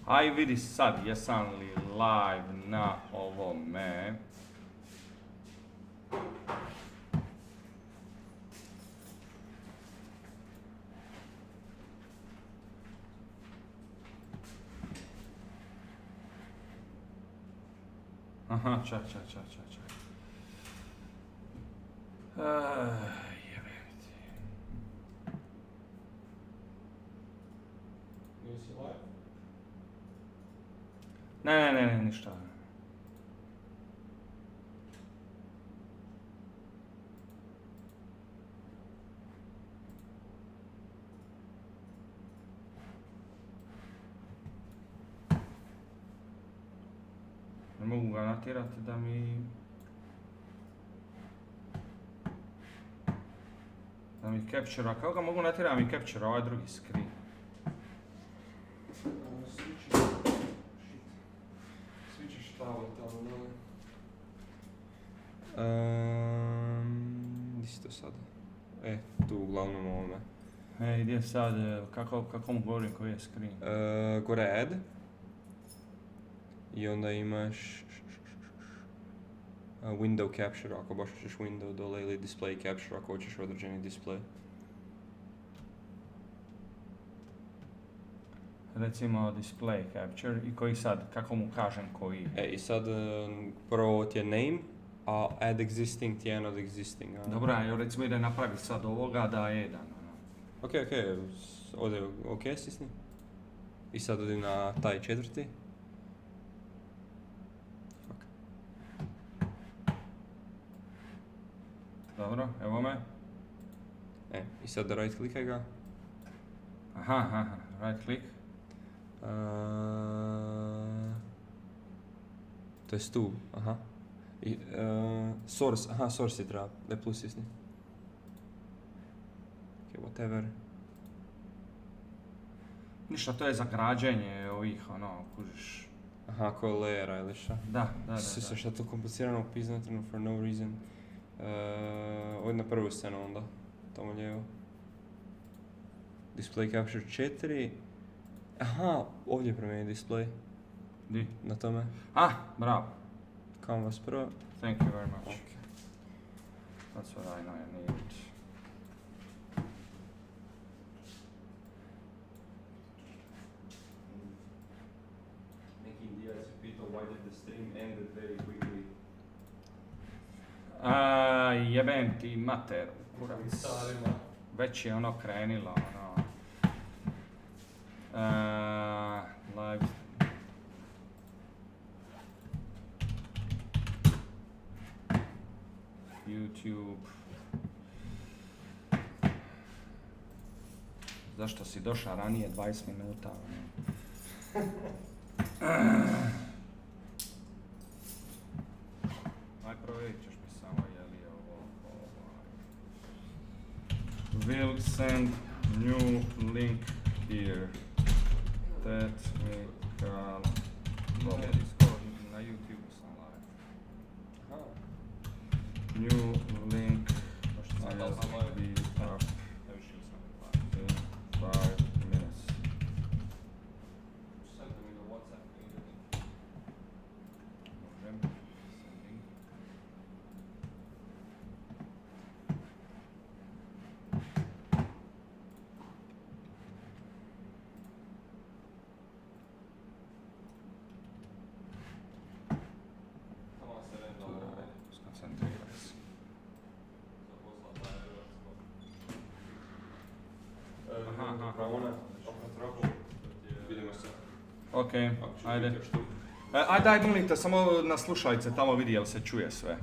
Aj vidi sad, jesam li live na ovome. Aha, čak. Jebem ti. Nisi live? Ne, ništa. Ne mogu ga natjerati da mi capture, a kako ga mogu natjerati da mi capture ovaj drugi screen? Svićeš tamo dole. Gdje si to sad? Tu uglavnom ovome. Gdje sad, kako mu govorim koji je screen? Gore add. I onda imaš window capture ako baš hoćeš window dole ili display capture ako hoćeš određeni display. Recimo display capture i koji sad, kako mu kažem koji? I sad prvo ti je name, a add existing ti je jedan od existing. Dobro, ja recimo ide napraviti sad ovoga da je jedan. Ok, ovdje ok stisni. I sad odi na taj četvrti. Dobro, evo me. I sad right klikaj ga. Aha, right click. To je tu, aha. I, source je treba, da je plus stisni. Ok, whatever. Ništa, to je za građenje ovih, kužiš. Aha, ko layera ili šta? Da. Sve šta to komplicirano upiznatno for no reason. Ovdje na prvu scenu onda, tamo lijevo. Display capture 4. Aha, ovdje promijeni display. Di? Na tome. Bravo. Canvas Pro. Thank you very much. Okay. That's what I know I need. Neki Indijac je pitao why did the stream ended very quickly. Jebem ti mater, kurac. Već je ono krenilo, live. YouTube. Zašto si došao ranije 20 minuta? Aj provjerit ćeš mi samo je li ovo. Will send new link here. Technical. Na YouTube sam live. New link will be up in 5 minutes. Vidimo se. Ok, ajde. Ajde, daj molim te, samo na slušalice tamo vidi jel se čuje sve.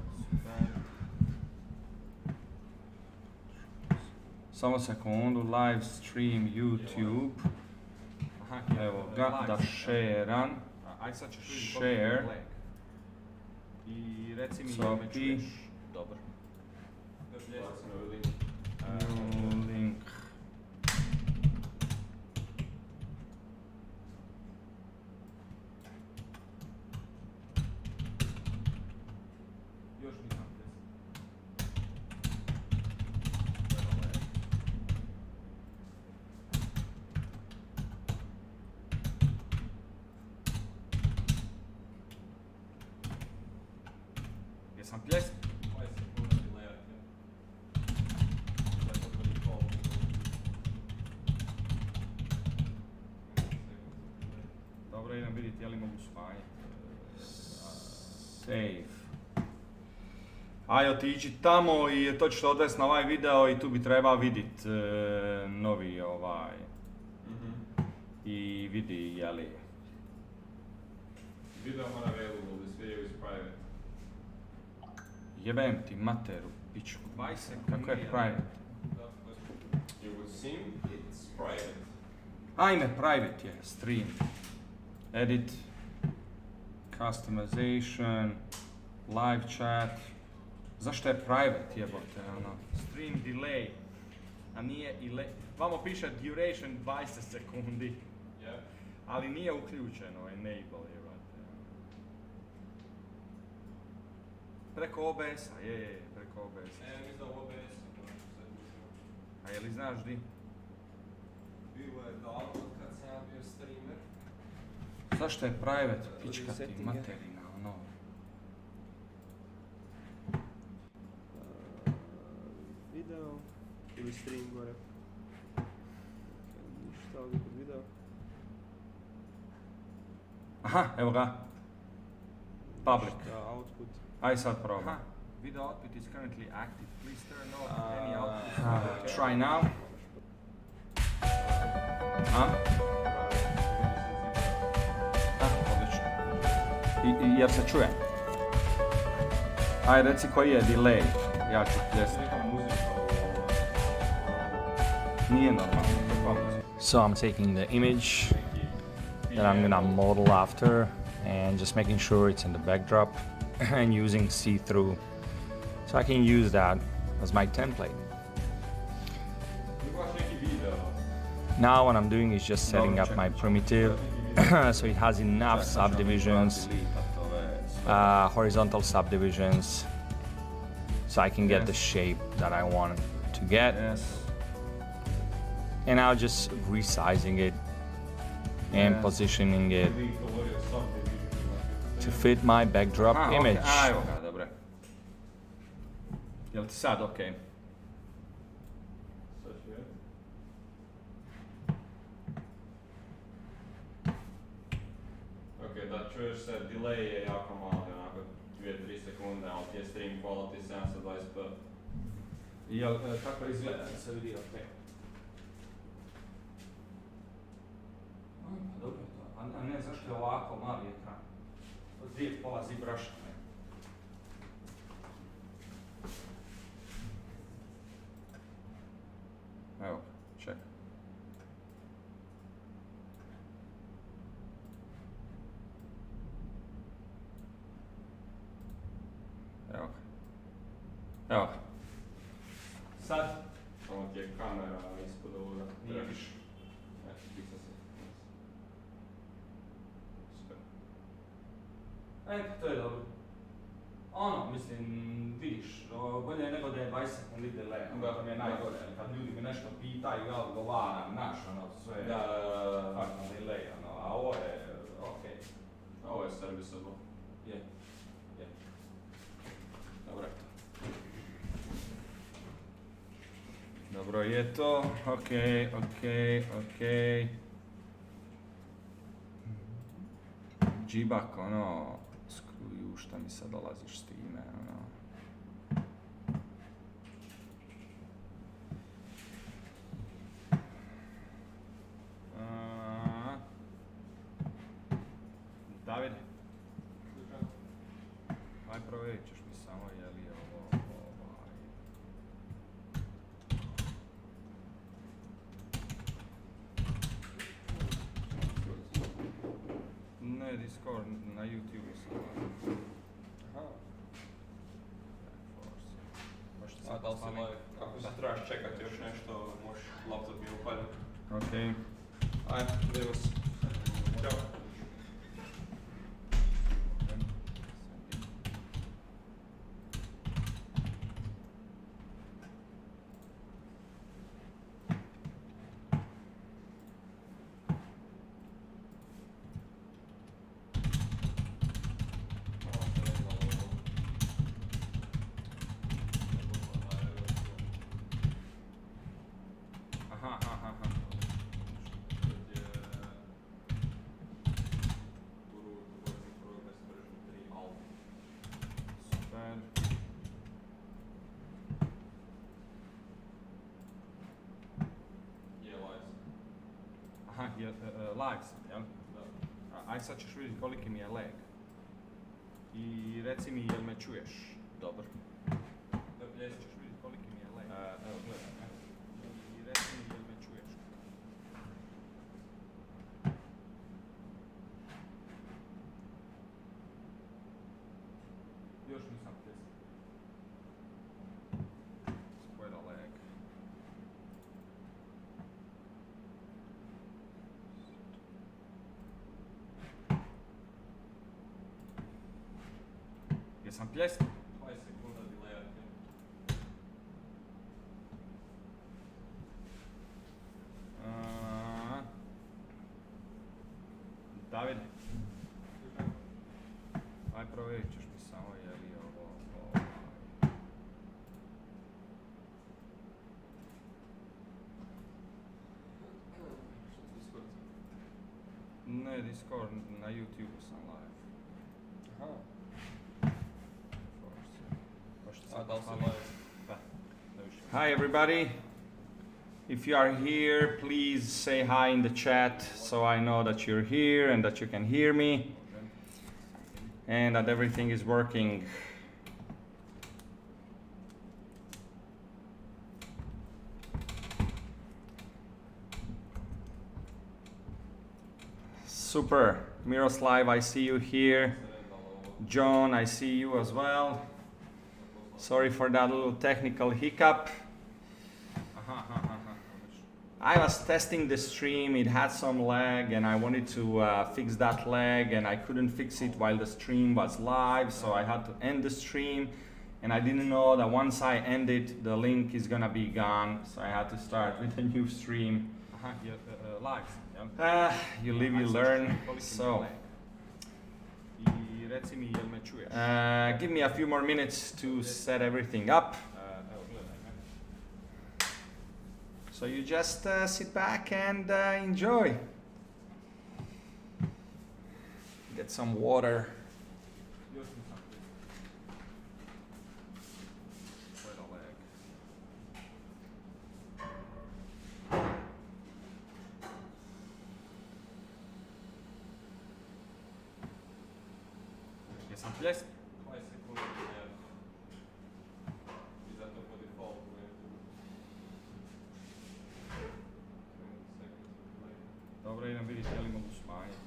Samo sekundu, live stream YouTube. Evo ga, da sharean. Aj sad ćeš vidjeti share. I reci mi jel me čuješ. Dobro. Link. Još nisam sam pljesni. 20 sekundi delejate. That's what we call. Dobro, idem vidjeti je li mogu smanjiti. Save. Aj, otići tamo i to ćeš odvesti na ovaj video i tu bi trebao vidit novi ovaj. I vidi je li. Video not available, this video is private. Jebem ti materu, pičku. 20 sekundi. Kako je private? You would seem it's private. Ajme, private je, stream. Edit. Customization. Live chat. Zašto je private jebote, ono? Stream delay. A nije vamo piše duration 20 sekundi. Yeah. Ali nije uključeno, enable jebote. Preko OBS-a, je, preko OBS-a. Mislim da OBS. A je li znaš di? Bilo je davno kad sam ja bio streamer. Zašto je private, pička ti materina, ono? Video ili stream gore. Ništa ovdje kod video. Aha, evo ga. Public. Ništa, output. Aj sad probam. Video output is currently active. Please turn off any output. Try now. Odlično. Jer se čuje. Aj, reci koji je delay. Ja ću pljesati. Nije normalno. So I'm taking the image that I'm gonna model after and just making sure it's in the backdrop and using see-through. So I can use that as my template. Now what I'm doing is just setting up my primitive so it has enough subdivisions, horizontal subdivisions, so I can get the shape that I want to get. And now just resizing it and positioning it to fit my backdrop image. Okay. Evo ga, dobro. Jel ti sad okej? Ok, da čuješ se, delay je jako mali, onako 2-3 sekunde, ali ti je stream quality 720p. Jel, kako izgleda da se vidi okej? Pa dobro je to, a ne zašto je ovako mali ekran? Od dvije polazi brašna. Evo, čekaj. Evo ga. Evo ga. Sad? Samo ti je kamera ispod ovoga. Nije više. Pisa se. Super. To je dobro. Ono, mislim, vidiš, bolje je nego da je 20 sekundi delay, onda to mi je najgore, kad ljudi mi nešto pitaju, ja odgovaram, znaš, ono, sve, fakno delay, ono, a ovo je, okej. Ovo je serviceable. Je. Dobro je to. Dobro je to, okej. Džibak, ono, skuju, šta mi sad dolaziš s time, ono. Davide, aj provjerit ćeš mi samo je li ovo, Ne, Discord, na YouTube sam. Aha. A da li si live? Ako se trebaš čekati još nešto, možeš, laptop mi je upaljen. Okej. Ajde, vidimo se. Ćao. Aha. Super. Aha, live sam, jel? Aj sad ćeš vidjeti koliki mi je lag. I reci mi jel me čuješ dobro. Sad ćeš vidjeti koliki mi je lag. Evo gledaj. I reci mi jel me čuješ. Još nisam test. Spojila lag. Jesam pljeskan? 20 sekunda delaya. Davide. Aj provjerit ćeš mi samo je li ovo... Ne, Discord, na YouTube sam live. Aha. Da li se live? Da, ne više. Hi everybody. If you are here, please say hi in the chat so I know that you're here and that you can hear me and that everything is working. Super. Miroslav, I see you here. John, I see you as well. Sorry for that little technical hiccup. I was testing the stream, it had some lag and I wanted to fix that lag and I couldn't fix it while the stream was live, so I had to end the stream and I didn't know that once I end it, the link is gonna be gone, so I had to start with a new stream. You live, you learn. So, give me a few more minutes to set everything up. So you just sit back and enjoy. Get some water. Jesam pljesak? 20 sekunda delaya. I zato po defaultu je tu 20 seconds delay. Dobro, idem vidjeti je li mogu smanjiti.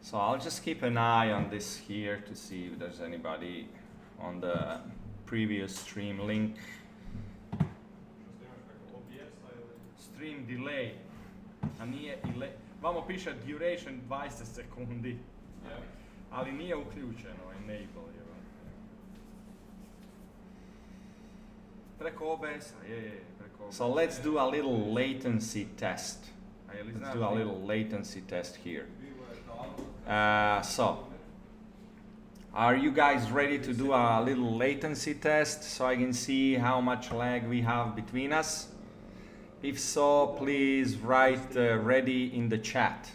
So I'll just keep an eye on this here to see if there's anybody on the previous stream link. Stream delay. A nije vamo piše duration 20 sekundi. Ali nije uključeno, enable je. Preko OBS-a, preko OBS. So let's do a little latency test. Let's do a little latency test here. So, are you guys ready to do a little latency test so I can see how much lag we have between us? If so, please write ready in the chat.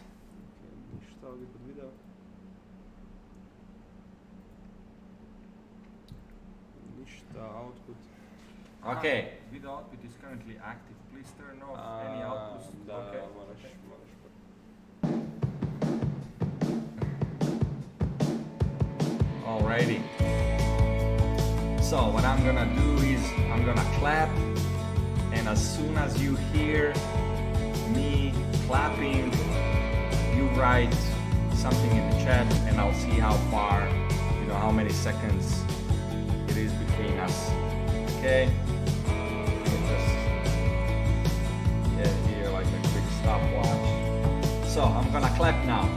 Okay. Video output is currently active. Please turn off any outputs. Okay. Alrighty. So what I'm gonna do is I'm gonna clap, and as soon as you hear me clapping, you write something in the chat and I'll see how far, how many seconds it is between us. Okay? Just get here like a quick stopwatch. So I'm gonna clap now.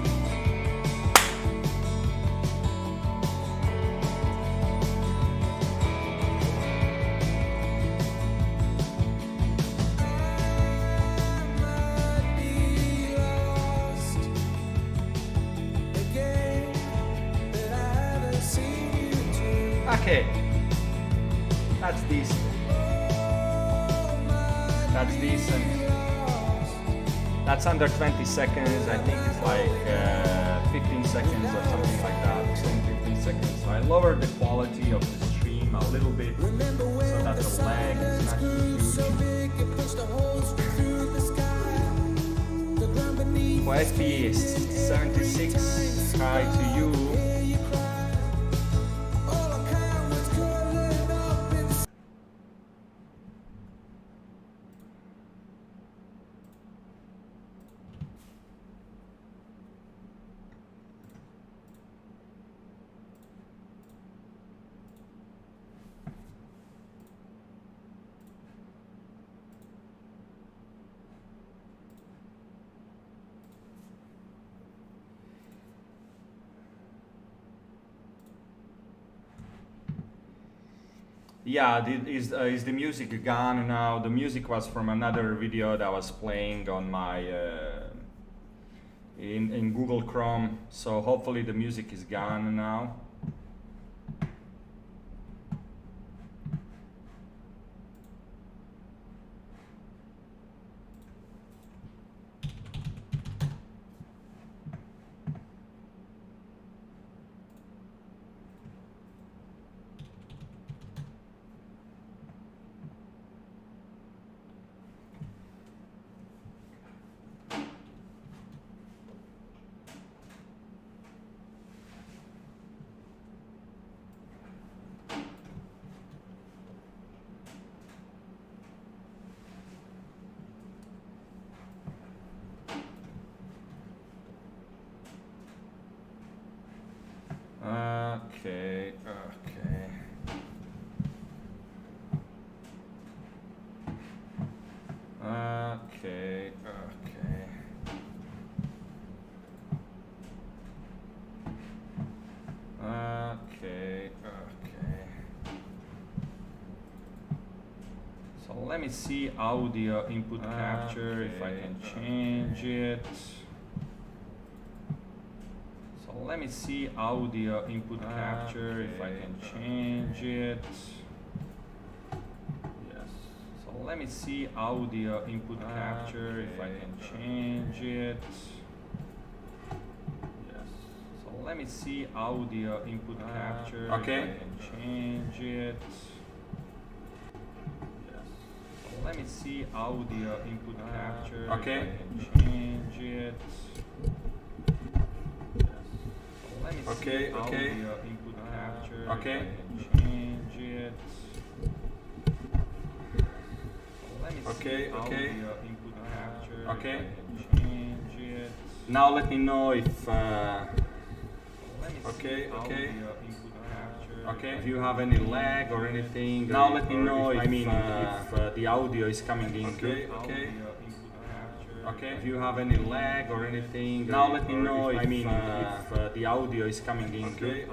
Okay. That's decent. That's decent. That's under 20 seconds. I think it's like 15 seconds or something like that. 10-15 seconds. So I lowered the quality of the stream a little bit so that the lag is not too huge. For FPS 76, hi to you. Yeah, is the music gone now? The music was from another video that was playing on my in Google Chrome. So hopefully the music is gone now. Okay. So let me see audio input capture if I can change it. So let me see audio input capture if I can change it. Yes. So let me see audio input capture if I can change it. Yes. So let me see audio input capture if I can change it. Yes. So let me see audio input capture if I can change it. Let me see audio input capture. If I can change it. Let me see audio input capture. If I can change it. Now let me know if. If you have any lag or anything. Now let me know if the audio is coming in good. If you have any lag or anything, now let me know if the audio is coming in good.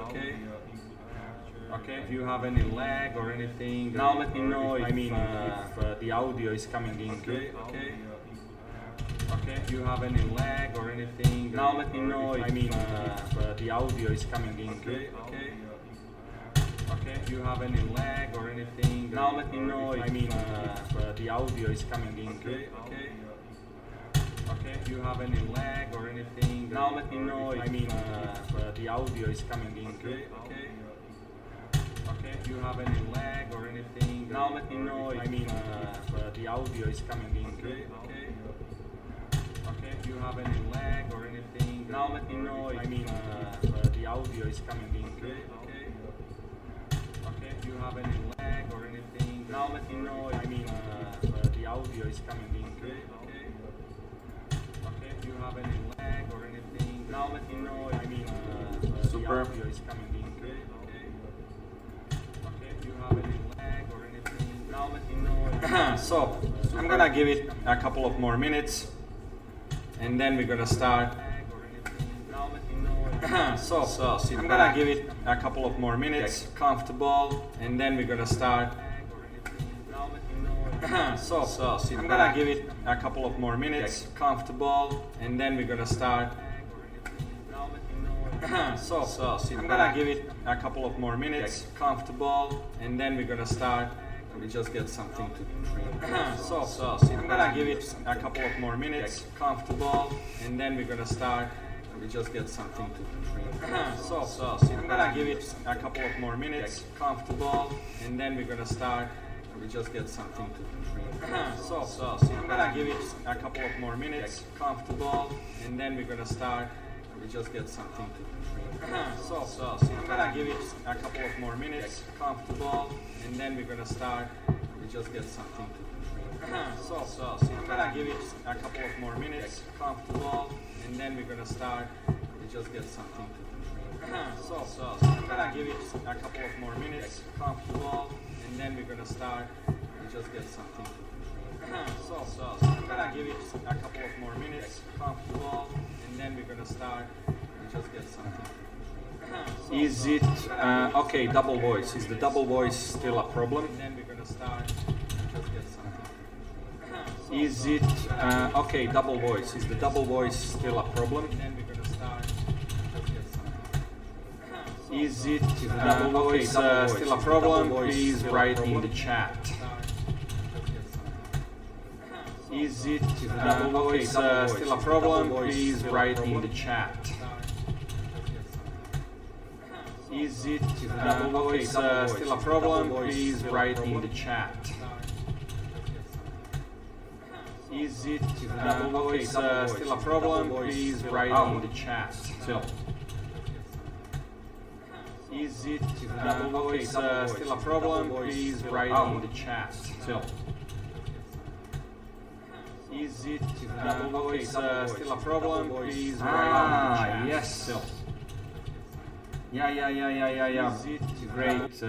If you have any lag or anything, now let me know if the audio is coming in good. If you have any lag or anything, now let me know if the audio is coming in good. If you have any lag or anything, now let me know if the audio is coming in good. If you have any lag or anything, now let me know if the audio is coming in good. If you have any lag or anything, now let me know if the audio is coming in good. If you have any lag or anything, now let me know if the audio is coming in good. If you have any lag or anything, now let me know if the audio is coming in good. If you have any lag or anything, now let me know if the audio is coming in good. If you have any lag or anything, now let me know. So I'm gonna give it a couple of more minutes, and then we're gonna start. I'm gonna give it a couple of more minutes, get comfortable, and then we're gonna start. I'm gonna give it a couple of more minutes, get comfortable, and then we're gonna start. So I'm gonna give it a couple of more minutes, comfortable, and then we're gonna start. Let me just get something to drink. So I'm gonna give it a couple of more minutes, comfortable, and then we're gonna start. Let me just get something to drink. So I'm gonna give it a couple of more minutes, comfortable, and then we're gonna start. Let me just get something to drink. So I'm gonna give it a couple of more minutes, comfortable, and then we're gonna start. Let me just get something to drink. So I'm gonna give it a couple of more minutes, comfortable, and then we're gonna start. Let me just get something to drink. So I'm gonna give it a couple of more minutes, comfortable, and then we're gonna start. Let me just get something to drink. So I'm gonna give it a couple of more minutes, comfortable, and then we're gonna start. Let me just get something to drink. So I'm gonna give it a couple of more minutes, comfortable, and then we're gonna start. Let me just get something to drink. Is it okay? Double voice. Is the double voice still a problem? Then we're gonna start. Just get something. Is it okay? Double voice. Is the double voice still a problem? Then we're gonna start. Just get something. Is it double voice still a problem? Please write in the chat. Is it double voice still a problem? Please write in the chat. Is it double voice still a problem? Please write in the chat. Is it double voice still a problem? Please write in the chat. Still. Is it double voice still a problem? Please write in the chat. Still. Is it double voice still a problem? Please write in the chat. Yes. Still. Yeah. Is it great?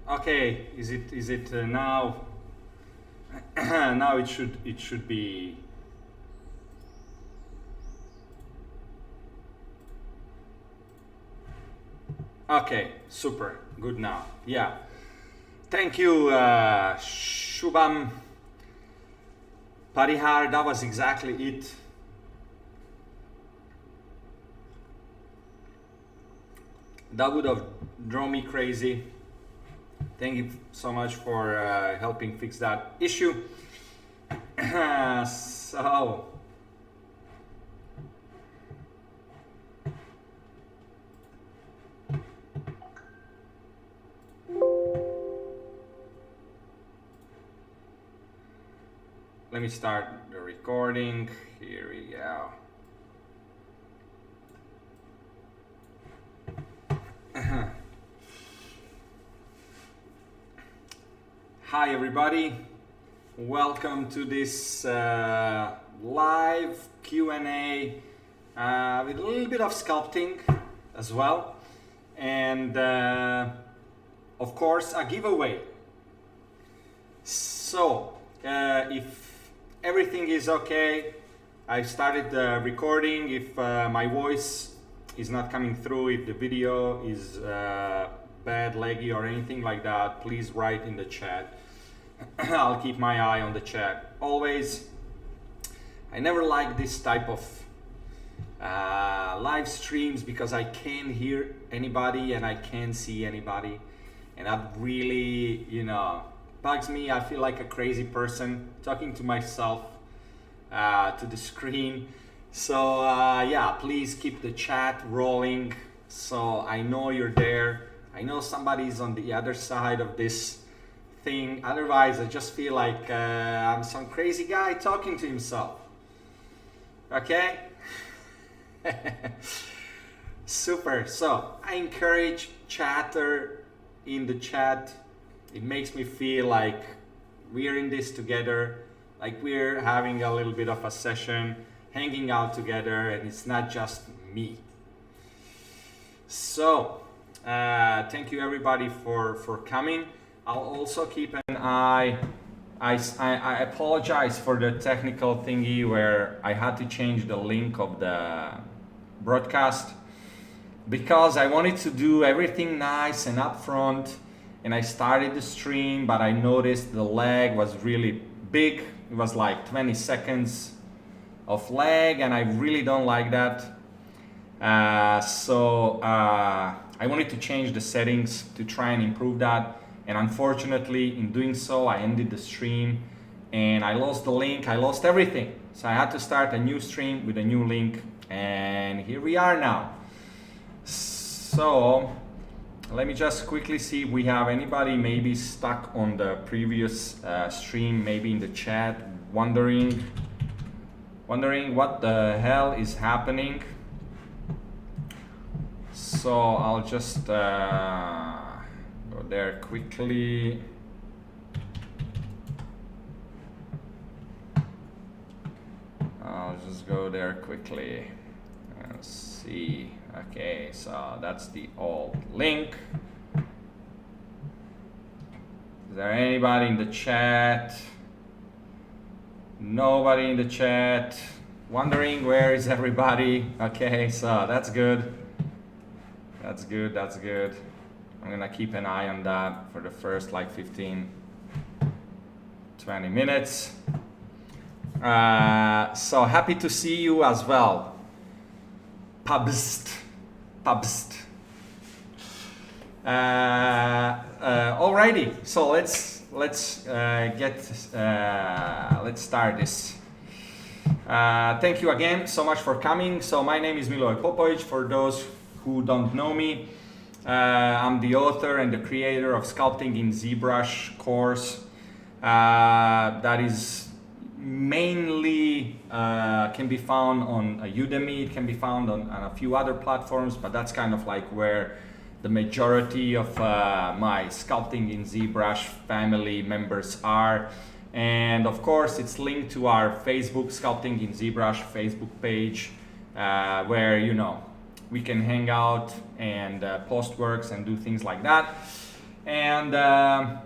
Okay. Is it now? Now it should be. Okay. Super. Good now. Yeah. Thank you, Shubham Parihar. That was exactly it. That would have drawn me crazy. Thank you so much for helping fix that issue. So, let me start the recording. Here we go. Hi everybody, welcome to this live Q&A with a little bit of sculpting as well, and of course a giveaway. So if everything is okay, I've started the recording. If my voice is not coming through, if the video is bad, laggy or anything like that, please write in the chat. I'll keep my eye on the chat always. I never like this type of live streams because I can't hear anybody and I can't see anybody, and that really, bugs me. I feel like a crazy person talking to myself to the screen. So yeah, please keep the chat rolling so I know you're there. I know somebody's on the other side of this thing. Otherwise, I just feel like I'm some crazy guy talking to himself. Okay? Super. So I encourage chatter in the chat. It makes me feel like we're in this together, like we're having a little bit of a session, hanging out together, and it's not just me. So thank you everybody for coming. I'll also keep an eye. I apologize for the technical thingy where I had to change the link of the broadcast because I wanted to do everything nice and upfront, and I started the stream, but I noticed the lag was really big it was like 20 seconds of lag, and I really don't like that. So I wanted to change the settings to try and improve that, and unfortunately in doing so I ended the stream and I lost the link, I lost everything. So I had to start a new stream with a new link, and here we are now. So let me just quickly see if we have anybody maybe stuck on the previous stream, maybe in the chat, wondering what the hell is happening. So I'll just go there quickly. I'll just go there quickly and see. Okay, so that's the old link. Is there anybody in the chat? Nobody in the chat. Wondering where is everybody? Okay, so that's good. That's good, that's good. I'm gonna keep an eye on that for the first like 15, 20 minutes. So happy to see you as well. Pubst. Alrighty, so let's start this. Thank you again so much for coming. So my name is Milivoj Popović. For those who don't know me, I'm the author and the creator of Sculpting in ZBrush course that is mainly can be found on Udemy. It can be found on a few other platforms, but that's kind of like where the majority of my Sculpting in ZBrush family members are. And of course it's linked to our Facebook Sculpting in ZBrush Facebook page, where you know we can hang out and post works and do things like that. And I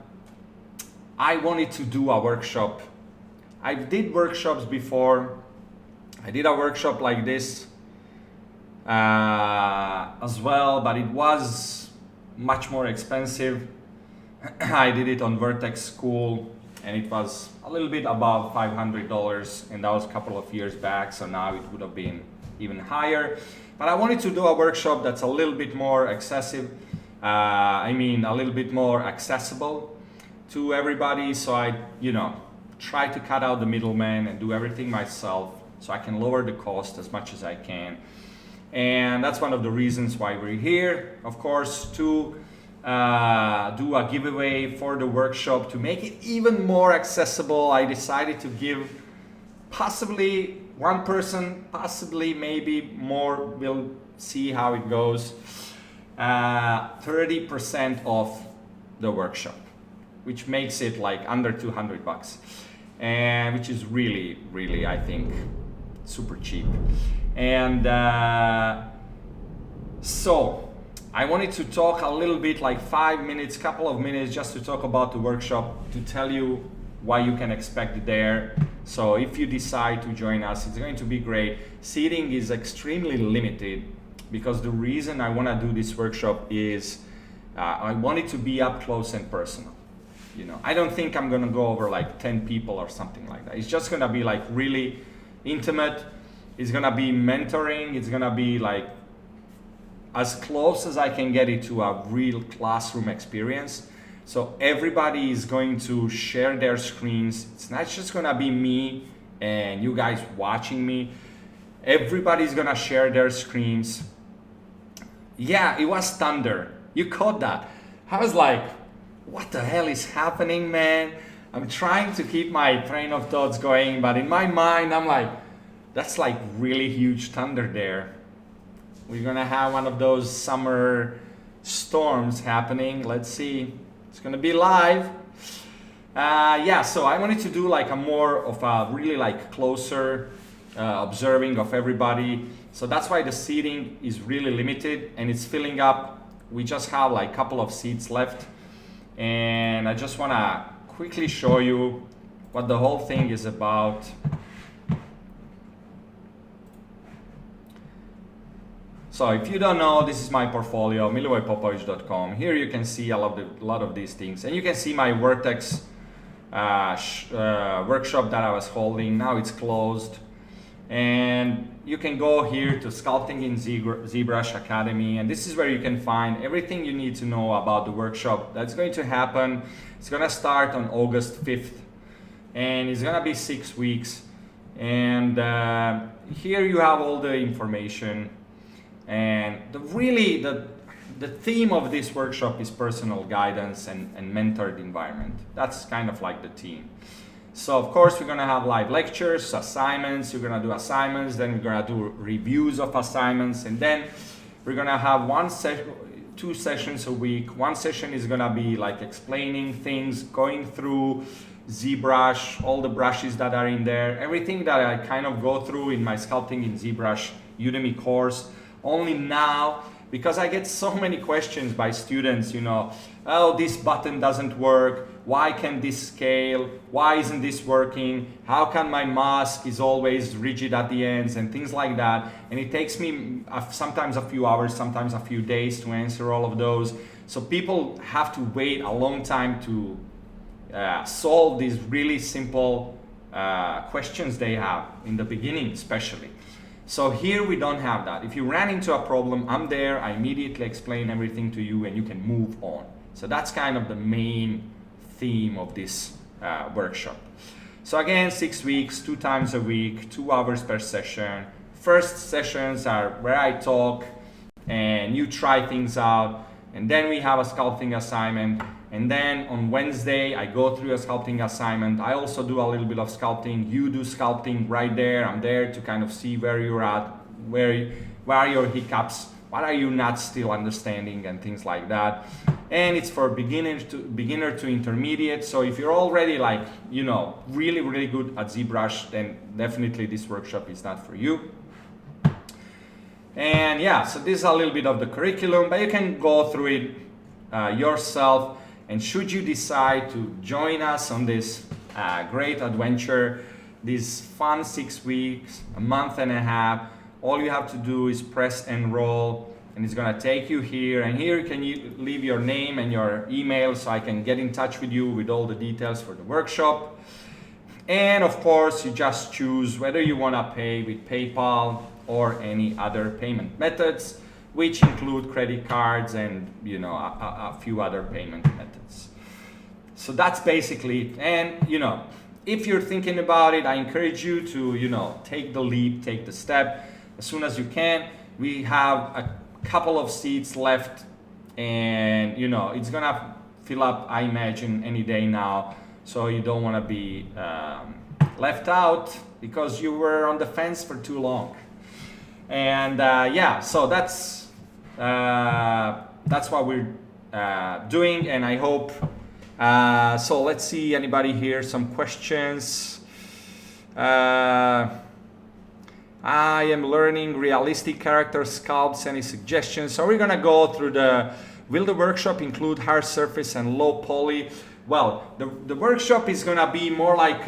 wanted to do a workshop. I did workshops before. I did a workshop like this as well, but it was much more expensive. I did it on Vertex School and it was a little bit above $500, and that was a couple of years back, so now it would have been even higher. But I wanted to do a workshop that's a little bit more excessive, a little bit more accessible to everybody, so I, try to cut out the middleman and do everything myself so I can lower the cost as much as I can. And that's one of the reasons why we're here, of course, to do a giveaway for the workshop. To make it even more accessible, I decided to give possibly one person, possibly maybe more, we'll see how it goes, 30% off the workshop, which makes it like under $200, and which is really, really, I think, super cheap. And so I wanted to talk a little bit, like 5 minutes, couple of minutes, just to talk about the workshop, to tell you what you can expect there. So if you decide to join us, it's going to be great. Seating is extremely limited, because the reason I want to do this workshop is I want it to be up close and personal. I don't think I'm gonna go over like 10 people or something like that. It's just gonna be like really intimate. It's gonna be mentoring. It's gonna be like as close as I can get it to a real classroom experience. So everybody is going to share their screens. It's not just gonna be me and you guys watching me. Everybody's gonna share their screens. Yeah, it was thunder. You caught that. I was like, what the hell is happening, man? I'm trying to keep my train of thoughts going, but in my mind, I'm like, that's like really huge thunder there. We're gonna have one of those summer storms happening. Let's see. It's gonna be live. Yeah, so I wanted to do like a more of a really like closer observing of everybody. So that's why the seating is really limited and it's filling up. We just have like a couple of seats left. And I just wanna quickly show you what the whole thing is about. So if you don't know, this is my portfolio, milivojpopović.com. Here you can see a lot of these things, and you can see my Vertex workshop that I was holding. Now it's closed. And you can go here to Sculpting in ZBrush Academy, and this is where you can find everything you need to know about the workshop that's going to happen. It's gonna start on August 5th, and it's gonna be 6 weeks. And here you have all the information. And the theme of this workshop is personal guidance and mentored environment. That's kind of like the theme. So of course we're gonna have live lectures, assignments, you're gonna do assignments, then we're gonna do reviews of assignments, and then we're gonna have 2 sessions a week. One session is gonna be like explaining things, going through ZBrush, all the brushes that are in there, everything that I kind of go through in my Sculpting in ZBrush Udemy course. Only now, because I get so many questions by students, you know, oh, this button doesn't work, why can't this scale, why isn't this working, how come my mask is always rigid at the ends, and things like that. And it takes me sometimes a few hours, sometimes a few days to answer all of those. So people have to wait a long time to solve these really simple questions they have in the beginning especially. So here we don't have that. If you ran into a problem, I'm there, I immediately explain everything to you and you can move on. So that's kind of the main theme of this workshop. So again, 6 weeks, 2 times a week, 2 hours per session. First sessions are where I talk and you try things out, and then we have a sculpting assignment. And then on Wednesday, I go through a sculpting assignment. I also do a little bit of sculpting. You do sculpting right there. I'm there to kind of see where you're at, where are your hiccups, what are you not still understanding, and things like that. And it's for beginner to intermediate. So if you're already like, you know, really, really good at ZBrush, then definitely this workshop is not for you. And yeah, so this is a little bit of the curriculum, but you can go through it yourself. And should you decide to join us on this great adventure, these fun 6 weeks, a month and a half, all you have to do is press enroll, and it's gonna take you here. And here you can leave your name and your email so I can get in touch with you with all the details for the workshop. And of course, you just choose whether you wanna pay with PayPal or any other payment methods, which include credit cards and, you know, a few other payment methods. So that's basically it. And, you know, if you're thinking about it, I encourage you to, you know, take the leap, take the step as soon as you can. We have a couple of seats left, and, you know, it's gonna fill up, I imagine, any day now. So you don't wanna be left out because you were on the fence for too long. And yeah, so that's what we're doing, and I hope so. Let's see, anybody here, some questions. I am learning realistic character sculpts. Any suggestions? So we're gonna go through will the workshop include hard surface and low poly? Well, the workshop is gonna be more like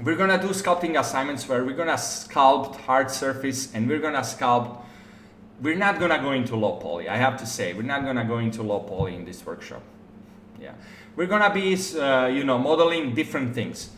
we're gonna do sculpting assignments where we're gonna sculpt hard surface, and we're gonna sculpt. We're not gonna go into low poly. I have to say, we're not gonna go into low poly in this workshop. Yeah, we're gonna be, you know, modeling different things.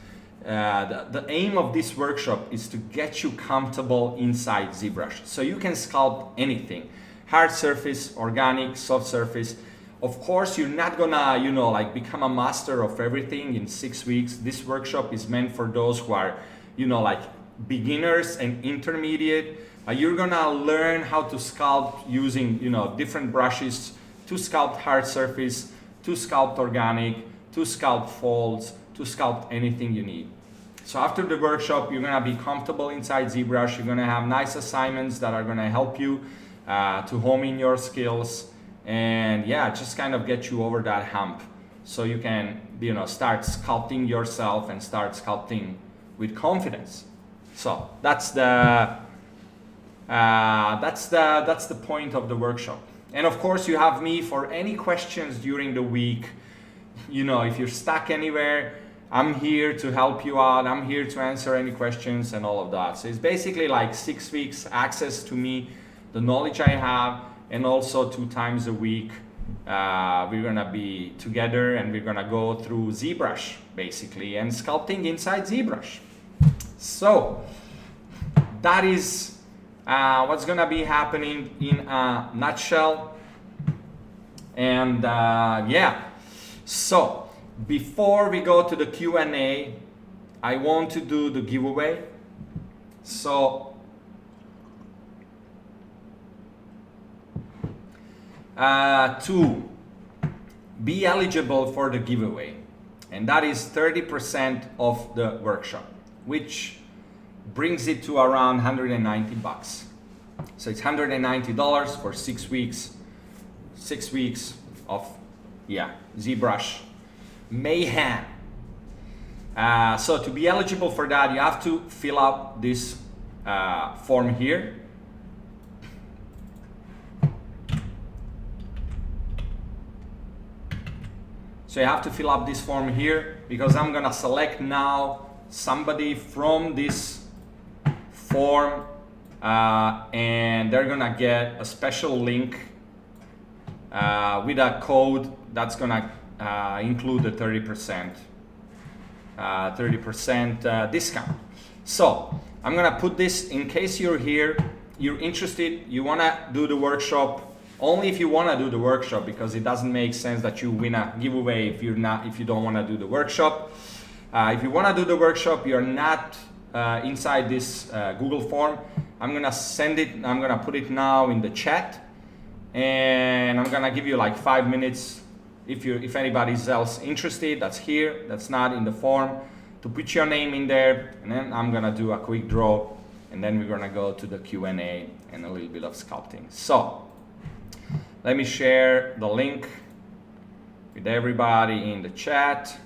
The aim of this workshop is to get you comfortable inside ZBrush, so you can sculpt anything: hard surface, organic, soft surface. Of course, you're not gonna, you know, like become a master of everything in 6 weeks. This workshop is meant for those who are, you know, like beginners and intermediate. You're gonna learn how to sculpt using, you know, different brushes to sculpt hard surface, to sculpt organic, to sculpt folds, to sculpt anything you need. So after the workshop, you're gonna be comfortable inside ZBrush. You're gonna have nice assignments that are gonna help you to hone in your skills. And yeah, just kind of get you over that hump so you can, you know, start sculpting yourself and start sculpting with confidence. So that's the point of the workshop. And of course, you have me for any questions during the week. You know, if you're stuck anywhere, I'm here to help you out. I'm here to answer any questions and all of that. So it's basically like 6 weeks access to me, the knowledge I have, and also 2 times a week we're gonna be together and we're gonna go through ZBrush basically and sculpting inside ZBrush. So that is what's gonna be happening in a nutshell. And yeah, so before we go to the Q&A, I want to do the giveaway. So to be eligible for the giveaway, and that is 30% of the workshop, which brings it to around 190 bucks. So it's $190 for 6 weeks. 6 weeks of, yeah, ZBrush mayhem. So to be eligible for that, you have to fill out this form here. So you have to fill up this form here, because I'm gonna select now somebody from this form, and they're gonna get a special link with a code that's gonna include the 30% discount. So I'm gonna put this, in case you're here, you're interested, you wanna do the workshop. Only if you wanna do the workshop, because it doesn't make sense that you win a giveaway if you don't wanna do the workshop. If you wanna do the workshop, you're not inside this Google form. I'm gonna send it. I'm gonna put it now in the chat. And I'm gonna give you like 5 minutes if anybody's else interested, that's here, that's not in the form, to put your name in there, and then I'm gonna do a quick draw, and then we're gonna go to the Q&A and a little bit of sculpting. So let me share the link with everybody in the chat.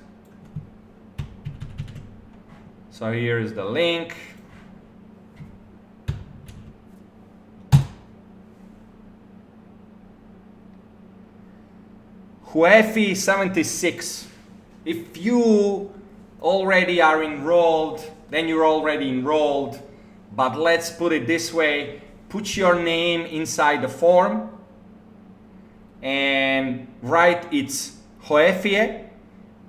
So here is the link. Huefi76, if you already are enrolled, then you're already enrolled, but let's put it this way, put your name inside the form and write it's Huefie,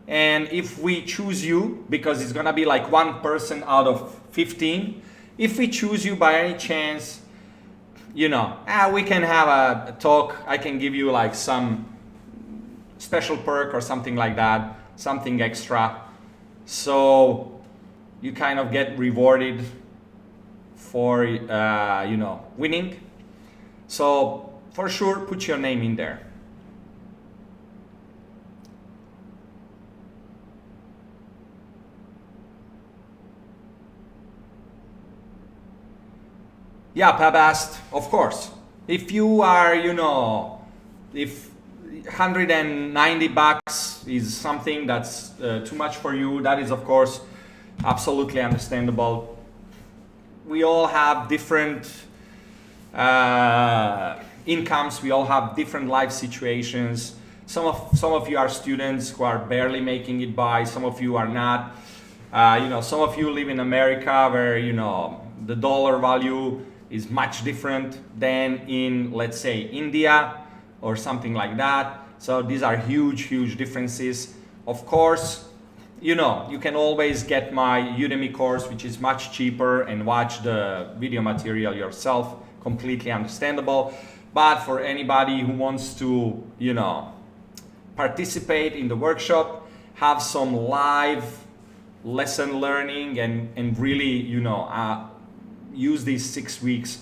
and if we choose you, because it's gonna be like one person out of 15, if we choose you by any chance, you know, we can have a talk, I can give you like some special perk or something like that, something extra, so you kind of get rewarded for you know, winning. So for sure, put your name in there. Yeah, Pab asked, of course, if you are, you know, if 190 bucks is something that's too much for you, that is of course absolutely understandable. We all have different incomes, we all have different life situations. Some of you are students who are barely making it by, some of you are not. You know, some of you live in America where, you know, the dollar value is much different than in, let's say, India or something like that. So these are huge differences. Of course, you know, you can always get my Udemy course, which is much cheaper, and watch the video material yourself, completely understandable. But for anybody who wants to, you know, participate in the workshop, have some live lesson learning and really, you know, use these 6 weeks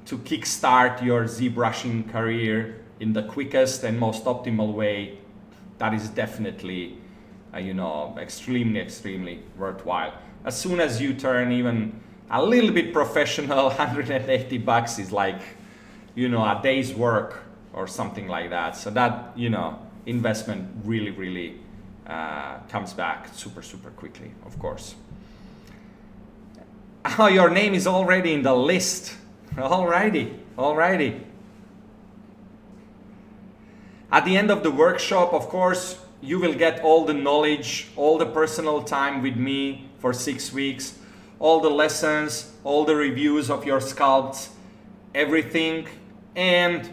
to kickstart your ZBrushing career in the quickest and most optimal way, that is definitely, you know, extremely worthwhile. As soon as you turn even a little bit professional, 180 bucks is like, you know, a day's work or something like that. So that, you know, investment really comes back super quickly, of course. Oh, your name is already in the list. Alrighty. At the end of the workshop, of course, you will get all the knowledge, all the personal time with me for 6 weeks, all the lessons, all the reviews of your sculpts, everything. And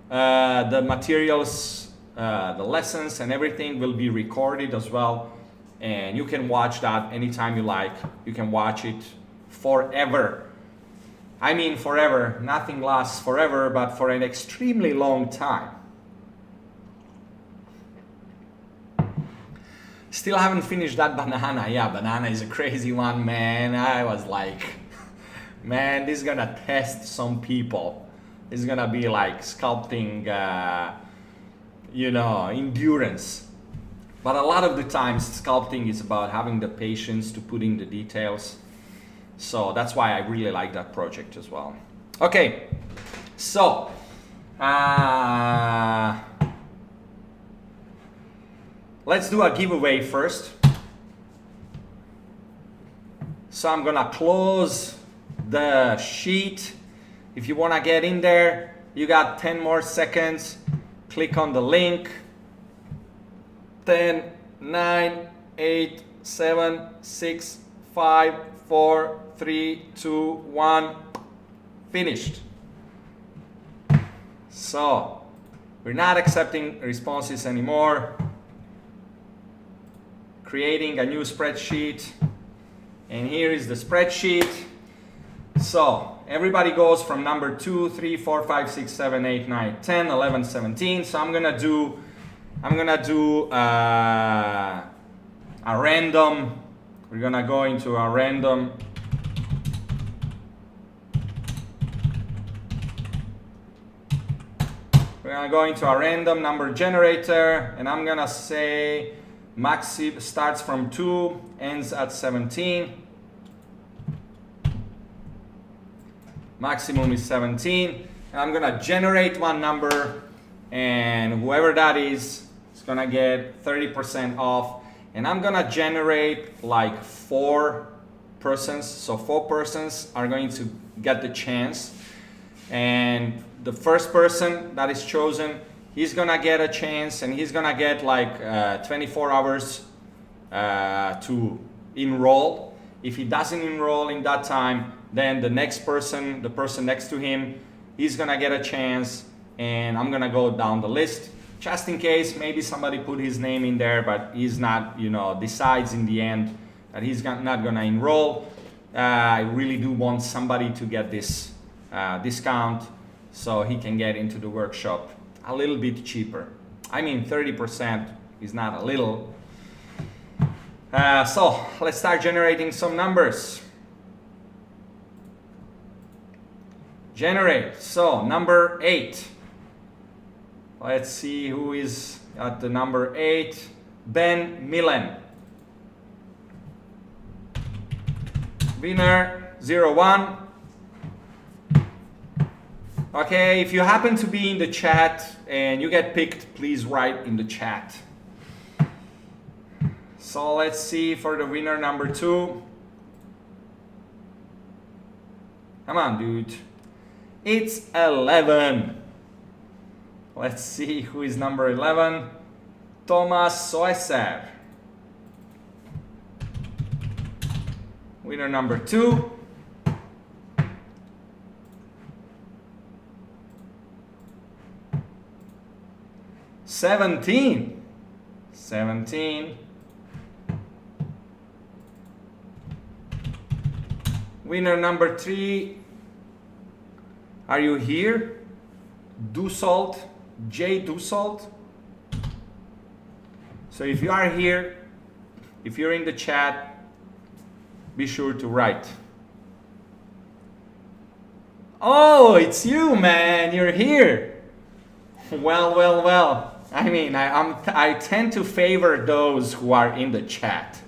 The materials, the lessons and everything will be recorded as well. And you can watch that anytime you like. You can watch it forever. I mean forever. Nothing lasts forever, but for an extremely long time. Still haven't finished that banana. Yeah, banana is a crazy one, man. I was like, man, this is gonna test some people. It's gonna be like sculpting, you know, endurance. But a lot of the times sculpting is about having the patience to put in the details. So that's why I really like that project as well. Okay, so let's do a giveaway first. So I'm gonna close the sheet. If you wanna get in there, you got 10 more seconds. Click on the link. 10, 9, 8, 7, 6, 5, 4, 3, 2, 1. Finished. So we're not accepting responses anymore. Creating a new spreadsheet, and here is the spreadsheet. So everybody goes from number 2, 3, 4, 5, 6, 7, 8, 9, 10, 11, 17. So I'm gonna do a random. We're gonna go into a random. We're gonna go into a random number generator, and I'm gonna say maxi starts from 2, ends at 17. Maximum is 17. And I'm gonna generate one number, and whoever that is gonna get 30% off. And I'm gonna generate like 4 persons. So 4 persons are going to get the chance. And the first person that is chosen, he's gonna get a chance, and he's gonna get like 24 hours to enroll. If he doesn't enroll in that time, then the next person, the person next to him, he's gonna get a chance, and I'm gonna go down the list just in case maybe somebody put his name in there, but he's not, you know, decides in the end that he's not gonna enroll. I really do want somebody to get this discount so he can get into the workshop a little bit cheaper. I mean, 30% is not a little. So let's start generating some numbers. Generate. So number 8. Let's see who is at the number 8. Ben Millen. Winner 01. Okay, if you happen to be in the chat and you get picked, please write in the chat. So let's see for the winner number 2. Come on, dude. It's 11. Let's see who is number 11. Thomas Soeser. Winner number 2. Seventeen. Winner number 3. Are you here? Dussault, J. Dussault. So if you are here, if you're in the chat, be sure to write. Oh, it's you, man. You're here. Well. I mean, I tend to favor those who are in the chat.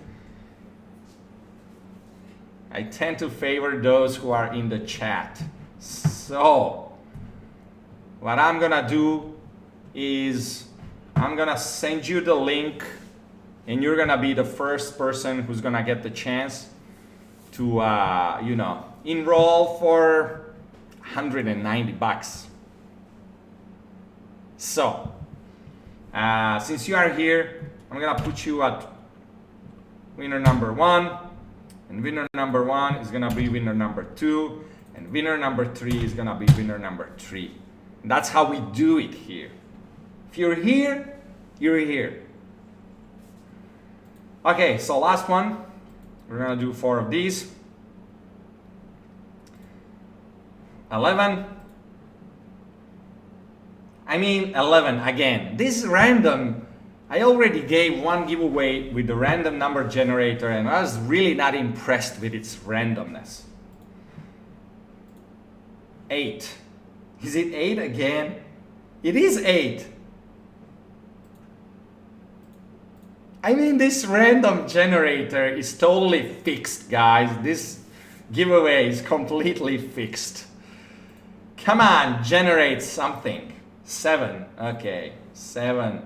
I tend to favor those who are in the chat. So, what I'm gonna do is I'm gonna send you the link, and you're gonna be the first person who's gonna get the chance to, you know, enroll for $190. So, since you are here, I'm gonna put you at winner number 1, and winner number 1 is gonna be winner number 2, and winner number 3 is gonna be winner number 3. That's how we do it here. If you're here, you're here. Okay, so last one. We're gonna do 4 of these. 11. I mean 11 again. This is random. I already gave one giveaway with the random number generator and I was really not impressed with its randomness. 8. Is it 8 again? It is 8. I mean, this random generator is totally fixed, guys. This giveaway is completely fixed. Come on, generate something. 7. Okay, 7.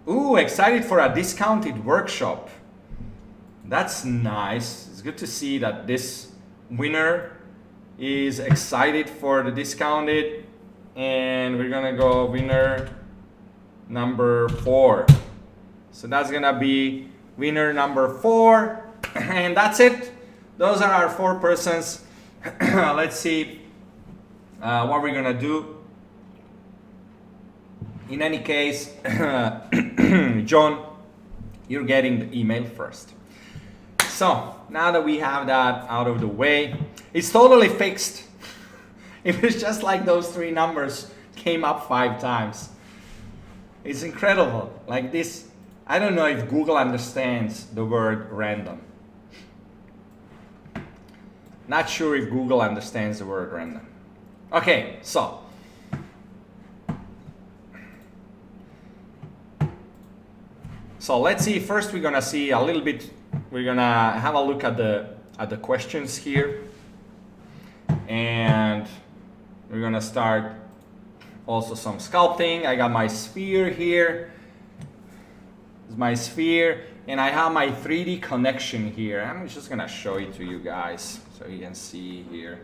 Ooh, excited for a discounted workshop. That's nice. It's good to see that this winner is excited for the discounted. And we're gonna go winner number 4. So that's gonna be winner number 4. And that's it. Those are our 4 persons. Let's see what we're gonna do. In any case, John, you're getting the email first. So now that we have that out of the way, it's totally fixed. It was just like those 3 numbers came up 5 times. It's incredible. Like this, I don't know if Google understands the word random. Not sure if Google understands the word random. Okay, so let's see. First, we're gonna see a little bit. We're gonna have a look at the questions here, and we're gonna start also some sculpting. I got my sphere here. This is my sphere, and I have my 3D connection here. I'm just gonna show it to you guys so you can see here.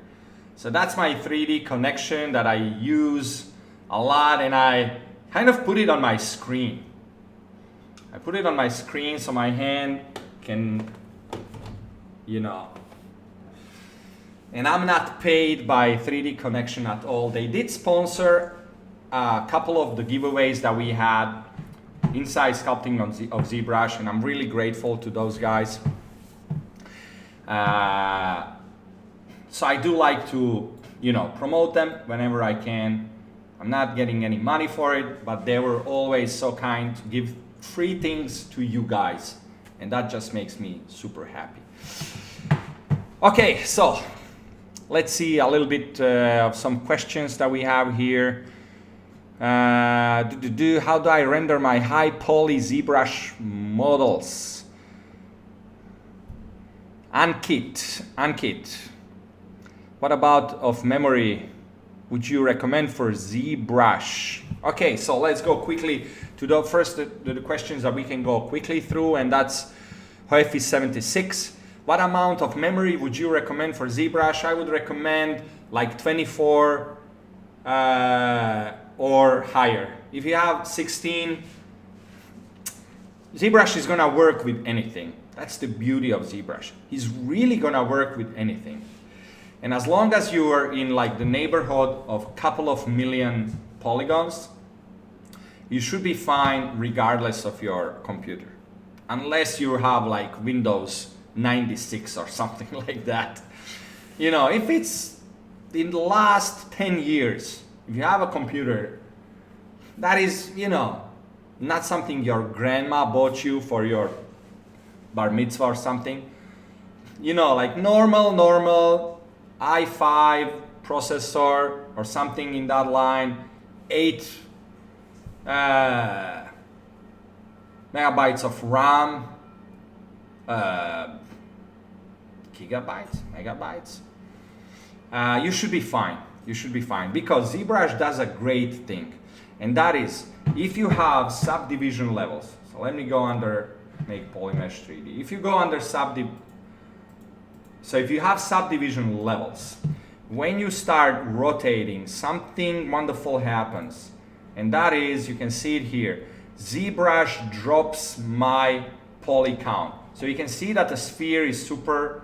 So that's my 3D connection that I use a lot, and I kind of put it on my screen. I put it on my screen so my hand can, you know. And I'm not paid by 3D Connection at all. They did sponsor a couple of the giveaways that we had inside sculpting of ZBrush, and I'm really grateful to those guys. So I do like to, you know, promote them whenever I can. I'm not getting any money for it, but they were always so kind to give free things to you guys, and that just makes me super happy. Okay, so let's see a little bit of some questions that we have here. How do I render my high poly ZBrush models? Ankit, what about of memory would you recommend for ZBrush? Okay, so let's go quickly to the first the questions that we can go quickly through, and that's Hoefi 76. What amount of memory would you recommend for ZBrush? I would recommend like 24 or higher. If you have 16, ZBrush is gonna work with anything. That's the beauty of ZBrush. He's really gonna work with anything. And as long as you are in like the neighborhood of a couple of million polygons, you should be fine regardless of your computer. Unless you have like Windows 96 or something like that. You know, if it's in the last 10 years, if you have a computer, that is, you know, not something your grandma bought you for your bar mitzvah or something. You know, like normal i5 processor or something in that line, 8 megabytes of RAM, megabytes. You should be fine. You should be fine, because ZBrush does a great thing, and that is if you have subdivision levels. So let me go under make Polymesh 3D. If you go under so if you have subdivision levels, when you start rotating, something wonderful happens, and that is, you can see it here, ZBrush drops my poly count. So you can see that the sphere is super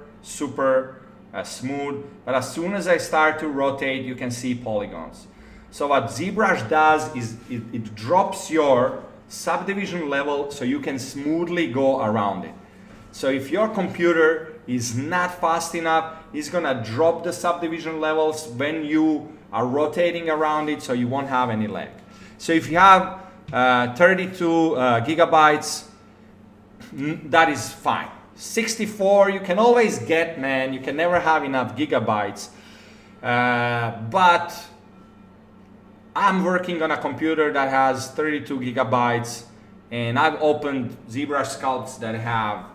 smooth, but as soon as I start to rotate, you can see polygons. So what ZBrush does is it drops your subdivision level so you can smoothly go around it. So if your computer is not fast enough, it's gonna drop the subdivision levels when you are rotating around it, so you won't have any lag. So if you have 32 gigabytes, that is fine. 64 you can always get, man. You can never have enough gigabytes. But I'm working on a computer that has 32 gigabytes, and I've opened ZBrush sculpts that have,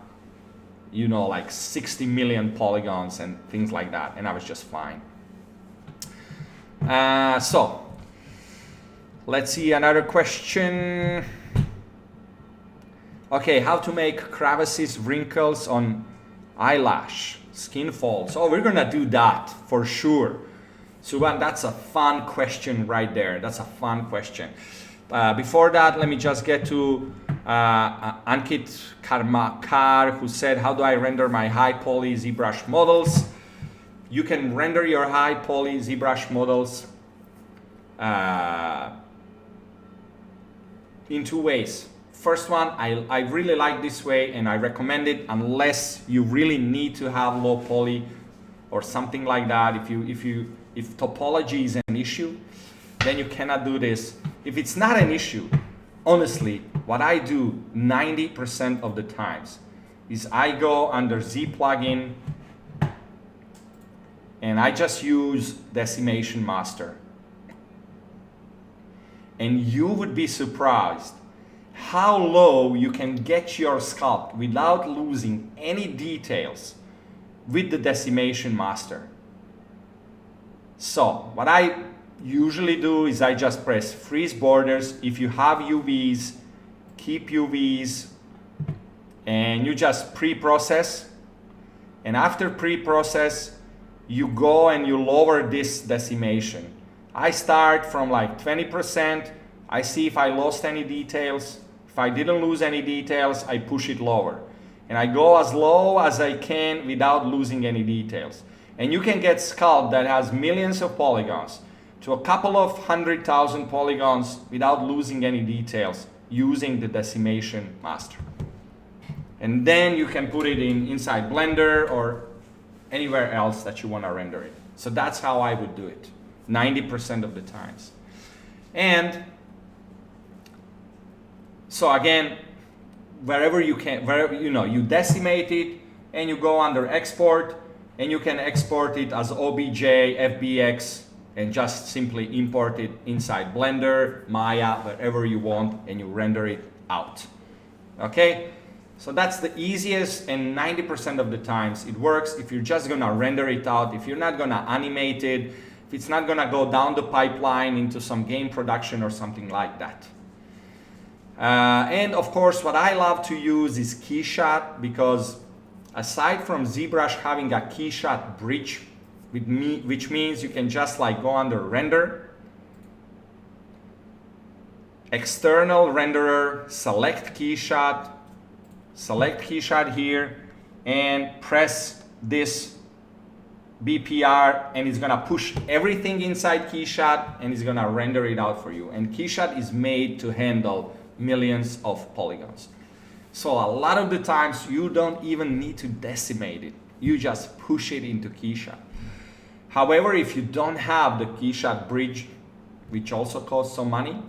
you know, like 60 million polygons and things like that, and I was just fine. So let's see another question. Okay, how to make crevices, wrinkles on eyelash, skin folds. Oh, we're gonna do that for sure. Suban, that's a fun question right there. That's a fun question. Before that, let me just get to Ankit Karmakar, who said, how do I render my high poly ZBrush models? You can render your high poly ZBrush models in two ways. First one, I really like this way, and I recommend it unless you really need to have low poly or something like that. If topology is an issue, then you cannot do this. If it's not an issue, honestly, what I do 90% of the times is I go under Z plugin and I just use Decimation Master. And you would be surprised how low you can get your sculpt without losing any details with the Decimation Master. So what I usually do is I just press freeze borders. If you have UVs, keep UVs, and you just pre-process. And after pre-process, you go and you lower this decimation. I start from like 20%. I see if I lost any details. If I didn't lose any details, I push it lower. And I go as low as I can without losing any details. And you can get sculpt that has millions of polygons to a couple of 100,000 polygons without losing any details using the Decimation Master. And then you can put it inside Blender or anywhere else that you want to render it. So that's how I would do it 90% of the times. And so again, wherever you can, you decimate it and you go under export, and you can export it as OBJ, FBX, and just simply import it inside Blender, Maya, wherever you want, and you render it out. Okay? So that's the easiest, and 90% of the times it works. If you're just gonna render it out, if you're not gonna animate it, if it's not gonna go down the pipeline into some game production or something like that. And of course, what I love to use is Keyshot, because aside from ZBrush having a Keyshot bridge, which means you can just like go under render, external renderer, select Keyshot here, and press this BPR, and it's gonna push everything inside Keyshot, and it's gonna render it out for you. And Keyshot is made to handle millions of polygons. So a lot of the times you don't even need to decimate it. You just push it into Keyshot. However, if you don't have the Keyshot bridge, which also costs some money,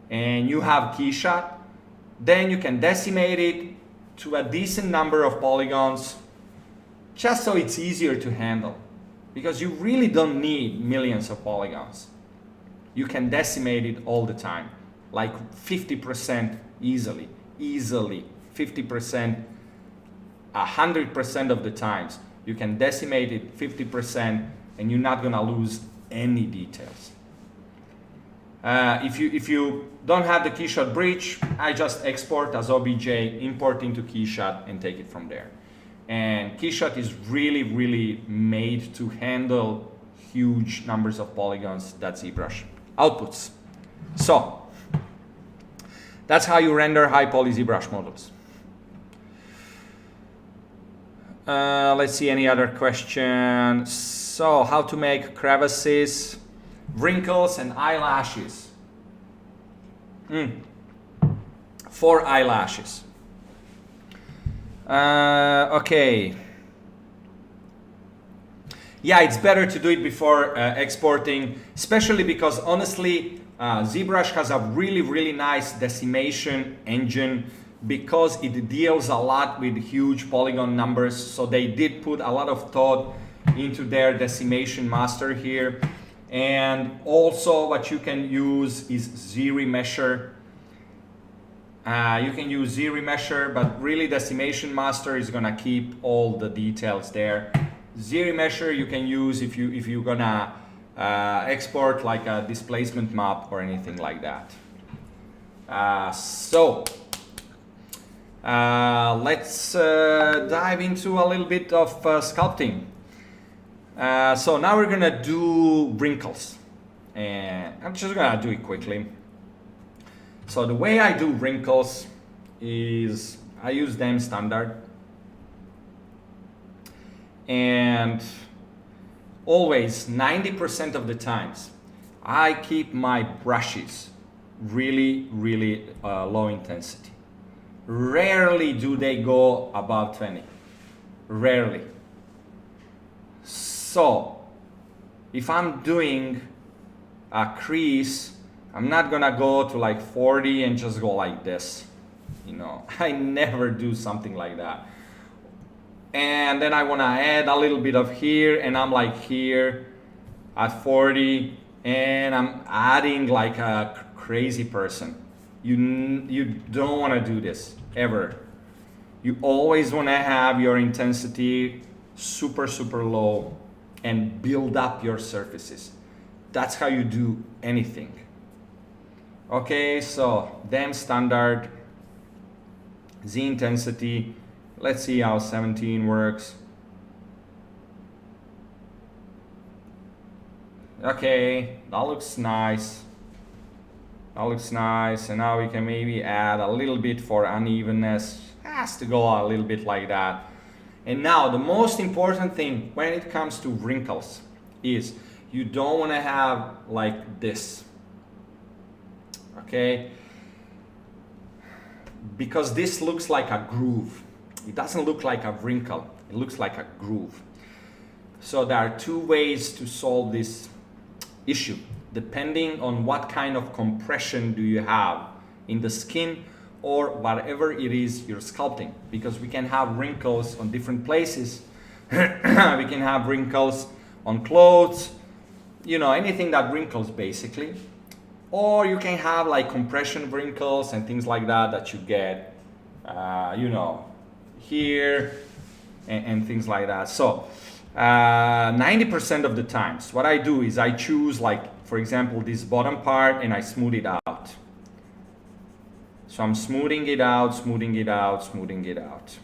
and you have Keyshot, then you can decimate it to a decent number of polygons, just so it's easier to handle. Because you really don't need millions of polygons. You can decimate it all the time, like 50% easily, 50%, 100% of the times. You can decimate it 50% and you're not gonna lose any details. If you don't have the Keyshot bridge, I just export as OBJ, import into Keyshot, and take it from there. And Keyshot is really, really made to handle huge numbers of polygons that ZBrush outputs. So that's how you render high poly ZBrush models. Let's see any other questions. So how to make crevices wrinkles and eyelashes. 4 eyelashes. Okay. Yeah, it's better to do it before exporting, especially because honestly, ZBrush has a really nice decimation engine because it deals a lot with huge polygon numbers. So they did put a lot of thought into their decimation master here. And also what you can use is Z-remesher. You can use Z-remesher, but really decimation master is gonna keep all the details there. Z-remesher you can use if you're gonna export like a displacement map or anything like that. Let's dive into a little bit of sculpting. So now we're gonna do wrinkles, and I'm just gonna do it quickly. So the way I do wrinkles is I use them standard, and always 90% of the times I keep my brushes really low intensity. Rarely do they go above 20, rarely. So if I'm doing a crease, I'm not gonna go to like 40 and just go like this, you know. I never do something like that. And then I wanna add a little bit of here, and I'm like here at 40, and I'm adding like a crazy person. You don't wanna do this, ever. You always wanna have your intensity super low and build up your surfaces. That's how you do anything. Okay, so them standard, Z intensity. Let's see how 17 works. Okay, that looks nice. That looks nice. And now we can maybe add a little bit for unevenness. Has to go a little bit like that. And now the most important thing when it comes to wrinkles is you don't want to have like this. Okay? Because this looks like a groove. It doesn't look like a wrinkle. It looks like a groove. So there are 2 ways to solve this issue, depending on what kind of compression do you have in the skin or whatever it is you're sculpting. Because we can have wrinkles on different places. We can have wrinkles on clothes, you know, anything that wrinkles basically. Or you can have like compression wrinkles and things like that you get, you know, here and things like that. So 90% of the times what I do is I choose like, for example, this bottom part, and I smooth it out. So I'm smoothing it out, smoothing it out, smoothing it out.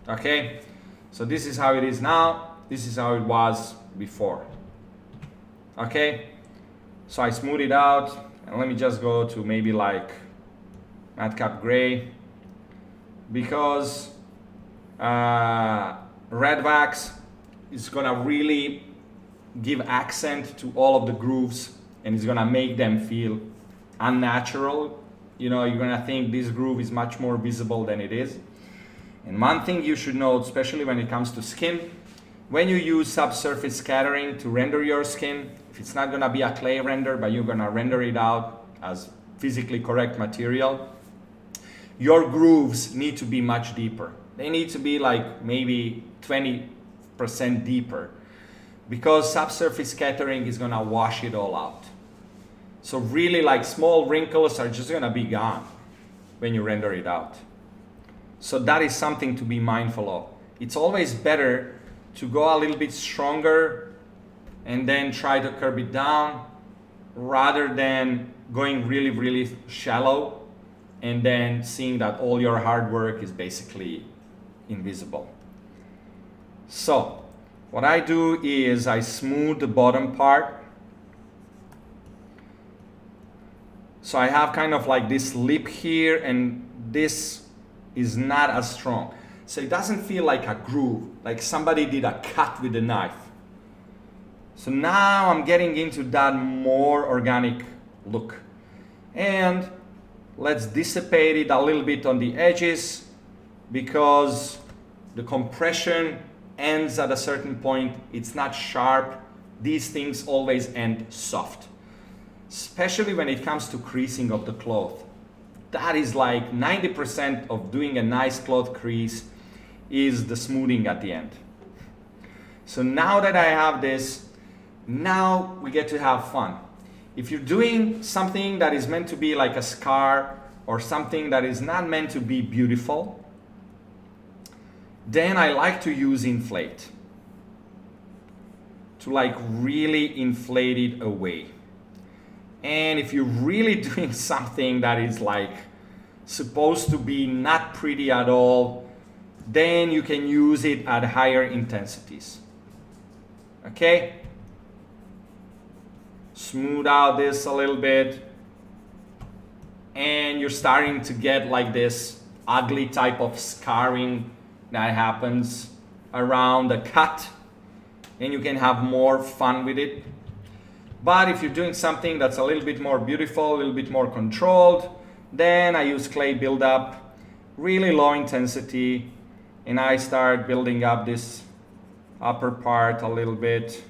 Okay, so this is how it is now. This is how it was before. Okay, so I smooth it out, and let me just go to maybe like madcap gray, because red wax is gonna really give accent to all of the grooves, and it's gonna make them feel unnatural. You know, you're gonna think this groove is much more visible than it is. And one thing you should know, especially when it comes to skin, when you use subsurface scattering to render your skin, if it's not gonna be a clay render, but you're gonna render it out as physically correct material, your grooves need to be much deeper. They need to be like maybe 20% deeper, because subsurface scattering is gonna wash it all out. So really like small wrinkles are just gonna be gone when you render it out. So that is something to be mindful of. It's always better to go a little bit stronger and then try to curve it down, rather than going really shallow and then seeing that all your hard work is basically invisible. So what I do is I smooth the bottom part. So I have kind of like this lip here, and this is not as strong. So it doesn't feel like a groove, like somebody did a cut with a knife. So now I'm getting into that more organic look. And let's dissipate it a little bit on the edges, because the compression ends at a certain point. It's not sharp. These things always end soft, especially when it comes to creasing of the cloth. That is like 90% of doing a nice cloth crease is the smoothing at the end. So now that I have this, now we get to have fun. If you're doing something that is meant to be like a scar or something that is not meant to be beautiful, then I like to use inflate to like really inflate it away. And if you're really doing something that is like supposed to be not pretty at all, then you can use it at higher intensities. Okay? Smooth out this a little bit, and you're starting to get like this ugly type of scarring that happens around the cut, and you can have more fun with it. But if you're doing something that's a little bit more beautiful, a little bit more controlled, then I use clay buildup, really low intensity, and I start building up this upper part a little bit.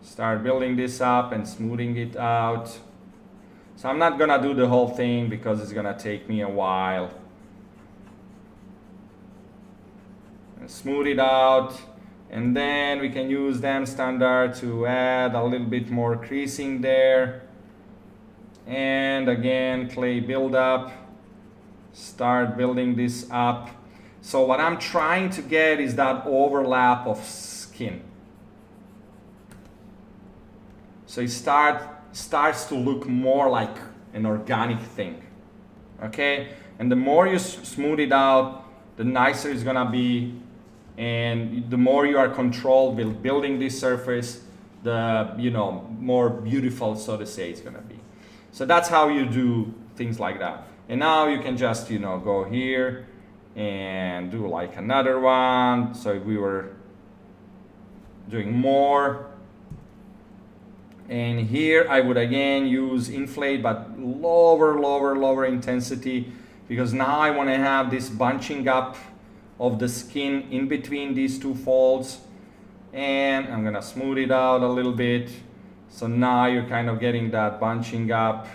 Start building this up and smoothing it out. So I'm not gonna do the whole thing because it's gonna take me a while. And smooth it out, and then we can use them standard to add a little bit more creasing there. And again, clay buildup. Start building this up. So what I'm trying to get is that overlap of skin. So it starts to look more like an organic thing, okay? And the more you smooth it out, the nicer it's gonna be, and the more you are controlled with building this surface, the more beautiful, so to say, it's gonna be. So that's how you do things like that. And now you can just go here and do like another one. So if we were doing more. And here I would again use inflate, but lower intensity, because now I want to have this bunching up of the skin in between these two folds. And I'm gonna smooth it out a little bit. So now you're kind of getting that bunching up.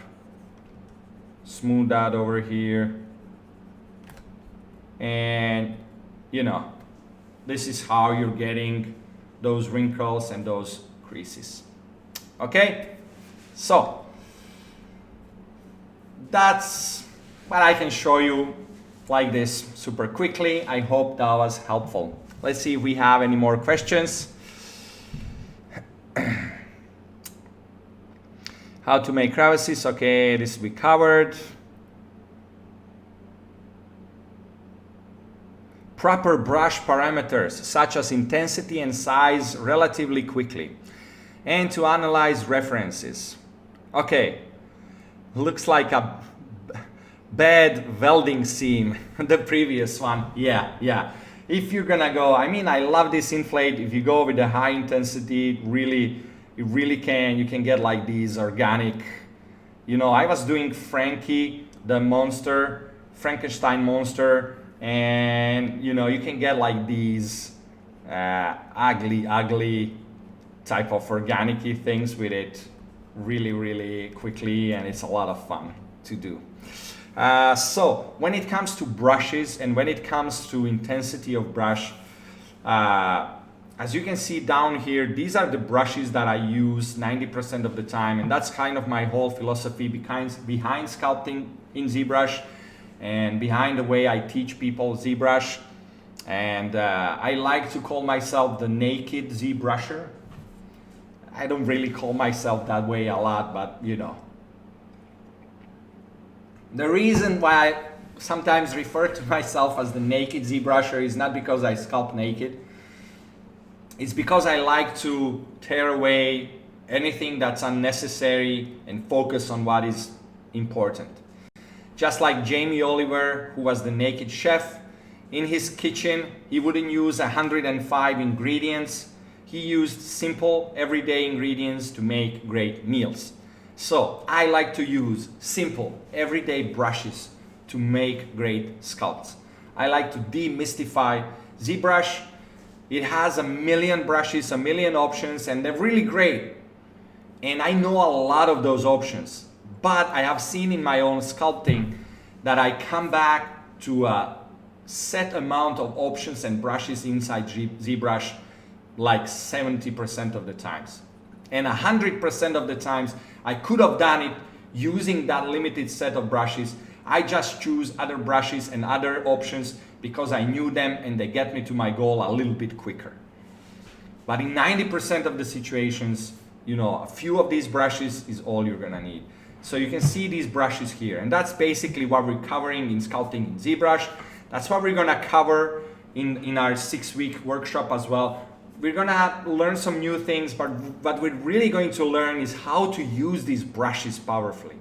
Smooth that over here. And this is how you're getting those wrinkles and those creases. Okay, so that's what I can show you like this super quickly. I hope that was helpful. Let's see if we have any more questions. How to make crevices. Okay, this we covered. Proper brush parameters such as intensity and size relatively quickly. And to analyze references. Okay, looks like a bad welding seam, the previous one. Yeah. If you're gonna go, I love this inflate. If you go with the high intensity, you really can. You can get like these organic. I was doing Frankie, the monster, Frankenstein monster, and you can get like these ugly type of organic-y things with it really quickly, and it's a lot of fun to do. So when it comes to brushes and when it comes to intensity of brush, as you can see down here, these are the brushes that I use 90% of the time, and that's kind of my whole philosophy behind sculpting in ZBrush and behind the way I teach people ZBrush. And I like to call myself the naked ZBrusher. I don't really call myself that way a lot, but the reason why I sometimes refer to myself as the naked ZBrusher is not because I sculpt naked. It's because I like to tear away anything that's unnecessary and focus on what is important. Just like Jamie Oliver, who was the naked chef, in his kitchen, he wouldn't use 105 ingredients. He used simple, everyday ingredients to make great meals. So I like to use simple, everyday brushes to make great sculpts. I like to demystify ZBrush. It has a million brushes, a million options, and they're really great. And I know a lot of those options, but I have seen in my own sculpting that I come back to a set amount of options and brushes inside ZBrush like 70% of the times. And 100% of the times I could have done it using that limited set of brushes. I just choose other brushes and other options because I knew them and they get me to my goal a little bit quicker. But in 90% of the situations, you know, a few of these brushes is all you're gonna need. So you can see these brushes here, and that's basically what we're covering in sculpting in ZBrush. That's what we're gonna cover in our 6-week workshop as well. We're gonna learn some new things, but what we're really going to learn is how to use these brushes powerfully,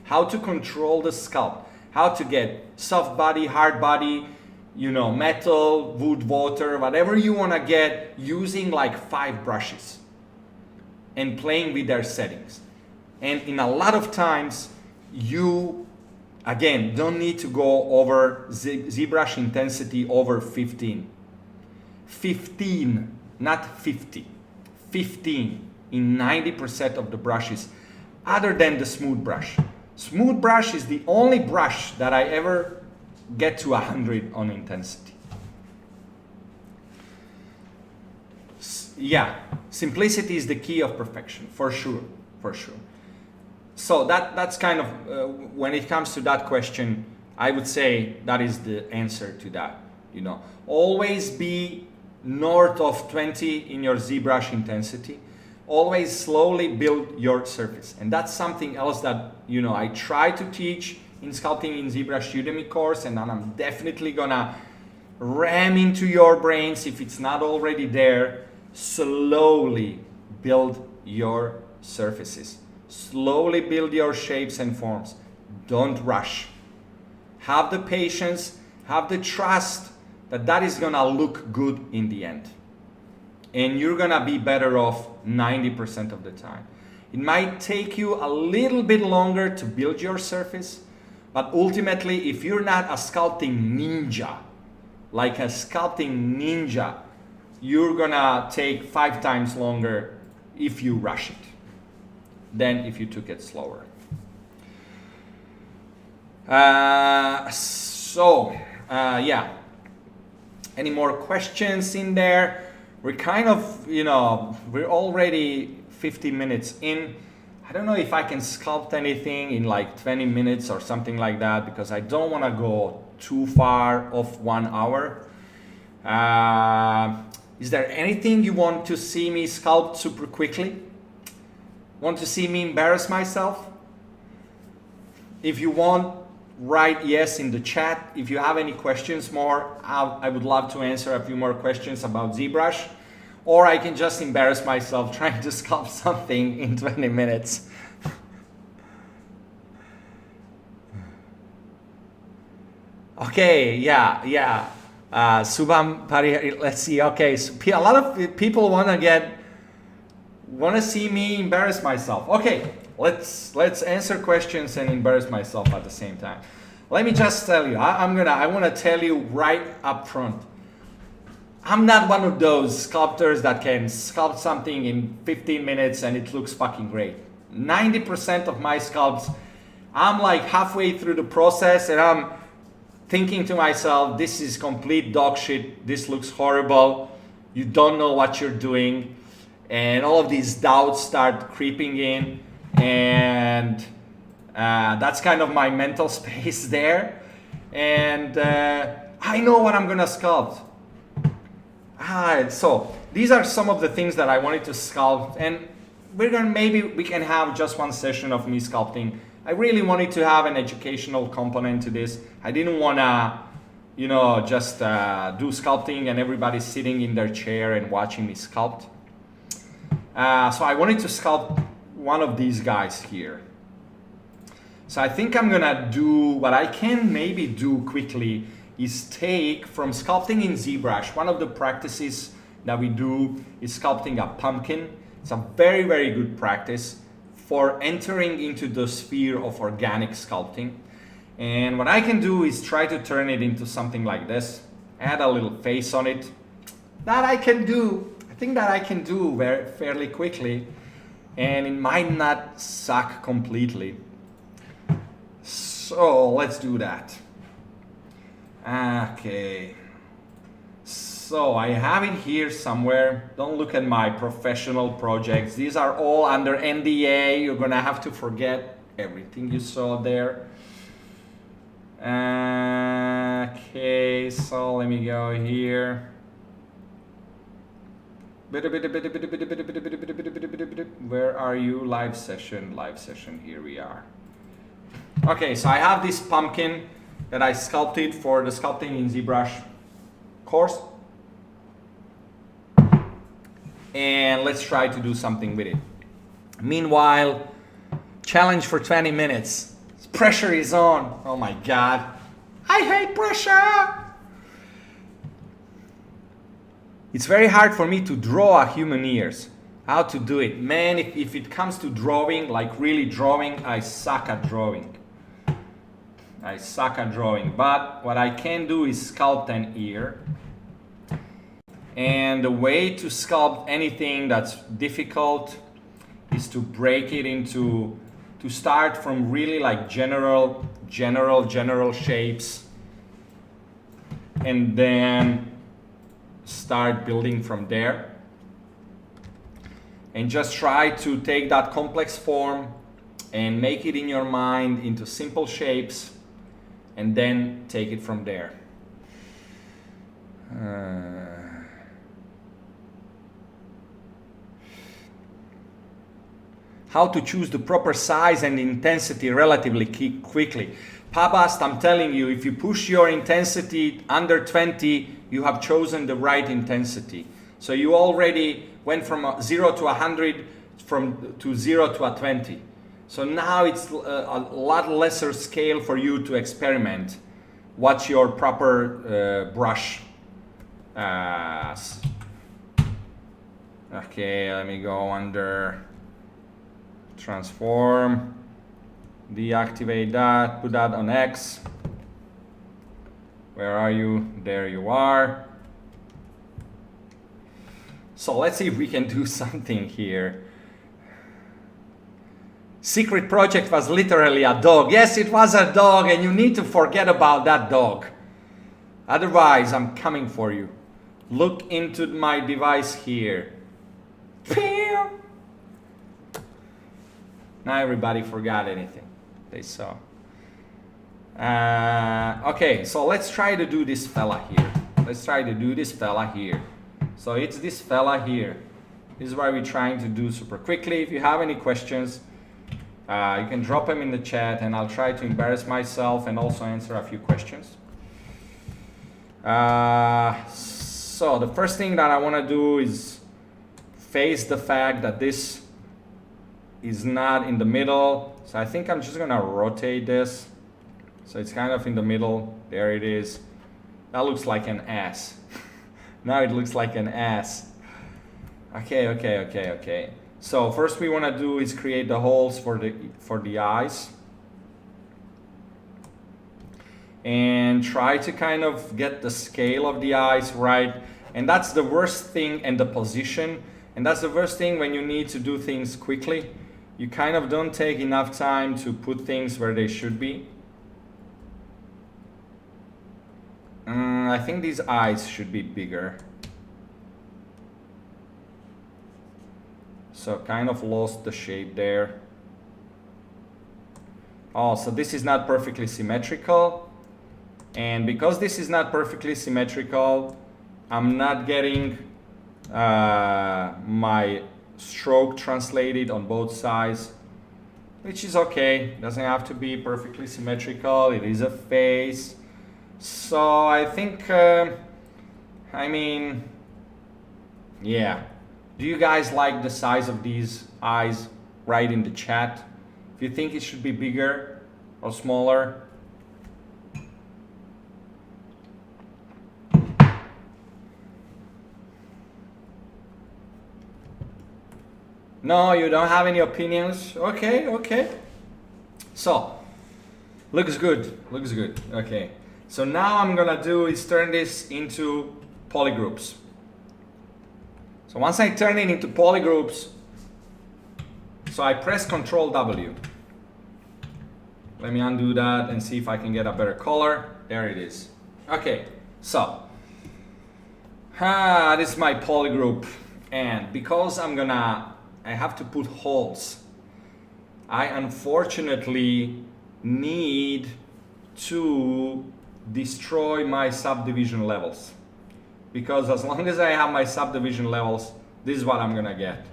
how to control the sculpt, how to get soft body, hard body, you know, metal, wood, water, whatever you wanna get, using like 5 brushes and playing with their settings. And in a lot of times, you, again, don't need to go over ZBrush intensity over 15. 15, not 50. 15 in 90% of the brushes, other than the smooth brush. Smooth brush is the only brush that I ever get to 100 on intensity. Yeah, simplicity is the key of perfection, for sure, for sure. So that's kind of, when it comes to that question, I would say that is the answer to that. You know, always be north of 20 in your ZBrush intensity. Always slowly build your surface. And that's something else that, you know, I try to teach in Sculpting in ZBrush Udemy course, and then I'm definitely gonna ram into your brains if it's not already there. Slowly build your surfaces. Slowly build your shapes and forms. Don't rush. Have the patience, have the trust that that is gonna look good in the end. And you're gonna be better off 90% of the time. It might take you a little bit longer to build your surface, but ultimately, if you're not a sculpting ninja, like a sculpting ninja, you're gonna take 5 times longer if you rush it than if you took it slower. Yeah. Any more questions in there? We're kind of, you know, we're already 50 minutes in. I don't know if I can sculpt anything in like 20 minutes or something like that, because I don't want to go too far off 1 hour. Is there anything you want to see me sculpt super quickly? Want to see me embarrass myself? If you want, write yes in the chat. If you have any questions more, I would love to answer a few more questions about ZBrush. Or I can just embarrass myself trying to sculpt something in 20 minutes. Okay, yeah. Subham Pari, let's see. Okay, so a lot of people want to see me embarrass myself. Okay, let's answer questions and embarrass myself at the same time. Let me just tell you, I want to tell you right up front. I'm not one of those sculptors that can sculpt something in 15 minutes and it looks fucking great. 90% of my sculpts, I'm like halfway through the process and I'm thinking to myself, this is complete dog shit, this looks horrible, you don't know what you're doing, and all of these doubts start creeping in, and that's kind of my mental space there, and I know what I'm gonna sculpt. So these are some of the things that I wanted to sculpt, and maybe we can have just one session of me sculpting. I really wanted to have an educational component to this. I didn't want to, you know, just do sculpting and everybody sitting in their chair and watching me sculpt. So I wanted to sculpt one of these guys here. So I think I'm gonna do what I can maybe do quickly is take from sculpting in ZBrush. One of the practices that we do is sculpting a pumpkin. It's a very, very good practice for entering into the sphere of organic sculpting. And what I can do is try to turn it into something like this, add a little face on it. That I can do, I think that I can do fairly quickly, and it might not suck completely. So let's do that. Okay. So I have it here somewhere. Don't look at my professional projects. These are all under NDA. You're gonna have to forget everything you saw there. Okay, so let me go here. Where are you? Live session, here we are. Okay, so I have this pumpkin that I sculpted for the sculpting in ZBrush course. And let's try to do something with it. Meanwhile, challenge for 20 minutes. Pressure is on. Oh my God. I hate pressure. It's very hard for me to draw a human ears. How to do it? Man, if it comes to drawing, like really drawing, I suck at drawing. But what I can do is sculpt an ear. And the way to sculpt anything that's difficult is to break it into, to start from really like general shapes, and then start building from there. And just try to take that complex form and make it in your mind into simple shapes, and then take it from there. How to choose the proper size and intensity relatively quickly. Pabast, I'm telling you, if you push your intensity under 20, you have chosen the right intensity. So you already went from 0 to 100, to 0 to a 20. So now it's a lot lesser scale for you to experiment. What's your proper brush? Okay, let me go under transform, deactivate that, put that on X. Where are you? There you are. So let's see if we can do something here. Secret project was literally a dog. Yes, it was a dog, and you need to forget about that dog. Otherwise, I'm coming for you. Look into my device here. Now everybody forgot anything they saw. Okay, so let's try to do this fella here. So it's this fella here. This is what we're trying to do super quickly. If you have any questions, you can drop them in the chat, and I'll try to embarrass myself and also answer a few questions. So the first thing that I want to do is face the fact that this is not in the middle. So I think I'm just gonna rotate this. So it's kind of in the middle. There it is. That looks like an ass. Now it looks like an ass. Okay. So first we want to do is create the holes for the eyes. And try to kind of get the scale of the eyes right. And that's the worst thing, and the position. And that's the worst thing when you need to do things quickly. You kind of don't take enough time to put things where they should be. I think these eyes should be bigger. So kind of lost the shape there. Oh, so this is not perfectly symmetrical. And because this is not perfectly symmetrical, I'm not getting my stroke translated on both sides, which is okay. Doesn't have to be perfectly symmetrical. It is a face. So I think, I mean, yeah. Do you guys like the size of these eyes? Write in the chat if you think it should be bigger or smaller. No, you don't have any opinions? Okay, okay. So, looks good, looks good. Okay. So now I'm gonna do is turn this into polygroups. So once I turn it into polygroups, so I press Ctrl W. Let me undo that and see if I can get a better color. There it is. Okay, so this is my polygroup, and because I have to put holes, I unfortunately need to destroy my subdivision levels, because as long as I have my subdivision levels, this is what I'm gonna get.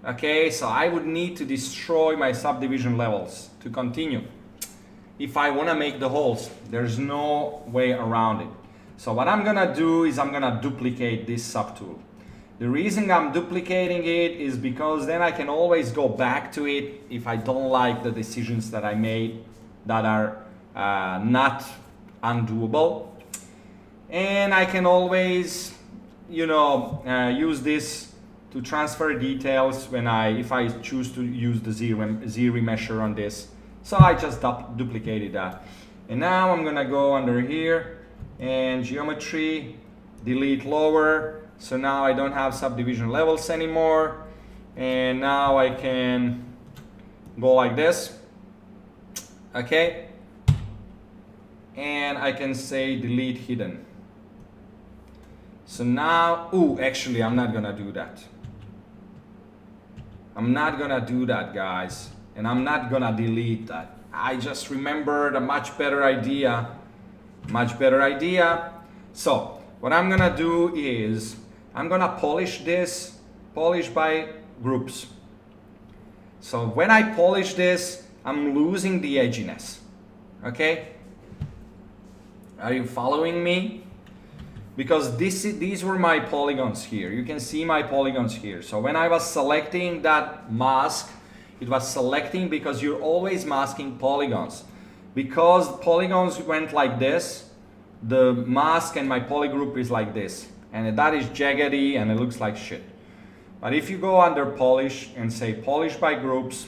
Okay, so I would need to destroy my subdivision levels to continue. If I want to make the holes, there's no way around it. So what I'm gonna do is I'm gonna duplicate this subtool. The reason I'm duplicating it is because then I can always go back to it if I don't like the decisions that I made that are not undoable. And I can always, you know, use this to transfer details when if I choose to use the Z remesher on this. So I just duplicated that. And now I'm gonna go under here and geometry, delete lower. So now I don't have subdivision levels anymore. And now I can go like this. Okay. And I can say delete hidden. So now, actually I'm not gonna do that. I'm not gonna do that, guys. And I'm not gonna delete that. I just remembered a much better idea. So what I'm gonna do is I'm gonna polish this, polish by groups. So when I polish this, I'm losing the edginess. Okay? Are you following me? Because these were my polygons here. You can see my polygons here. So when I was selecting that mask, it was selecting because you're always masking polygons. Because polygons went like this, the mask and my polygroup is like this. And that is jaggedy and it looks like shit. But if you go under polish and say polish by groups,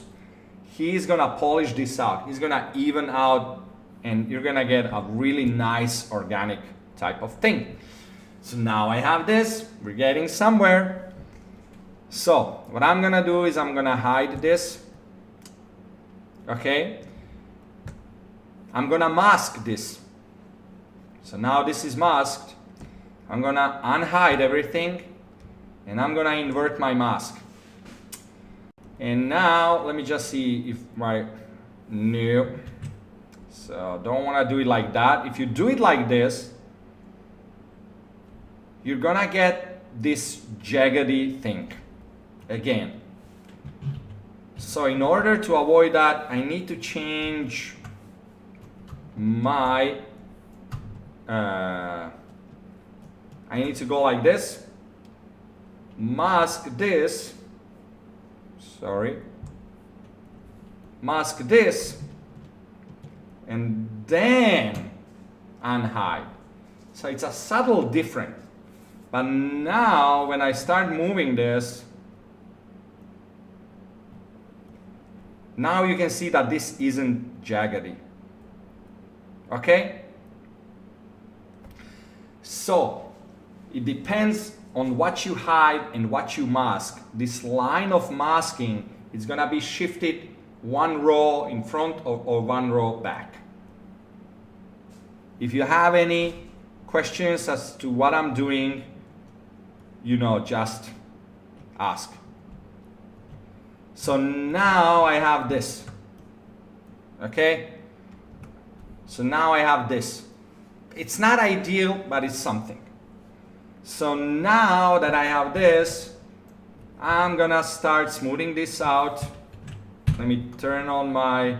he's gonna polish this out. He's gonna even out and you're gonna get a really nice organic type of thing. So now I have this, we're getting somewhere. So what I'm gonna do is I'm gonna hide this. Okay. I'm gonna mask this. So now this is masked. I'm gonna unhide everything and I'm gonna invert my mask. And now let me just see if no. So don't wanna do it like that. If you do it like this, you're gonna get this jaggedy thing again. So in order to avoid that, I need to change my I need to go like this, mask this, mask this, and then unhide. So it's a subtle difference. But now when I start moving this, now you can see that this isn't jaggedy. Okay? So it depends on what you hide and what you mask. This line of masking is gonna be shifted one row in front or one row back. If you have any questions as to what I'm doing, just ask. So now I have this. Okay? So now I have this. It's not ideal, but it's something. So now that I have this, I'm gonna start smoothing this out. Let me turn on my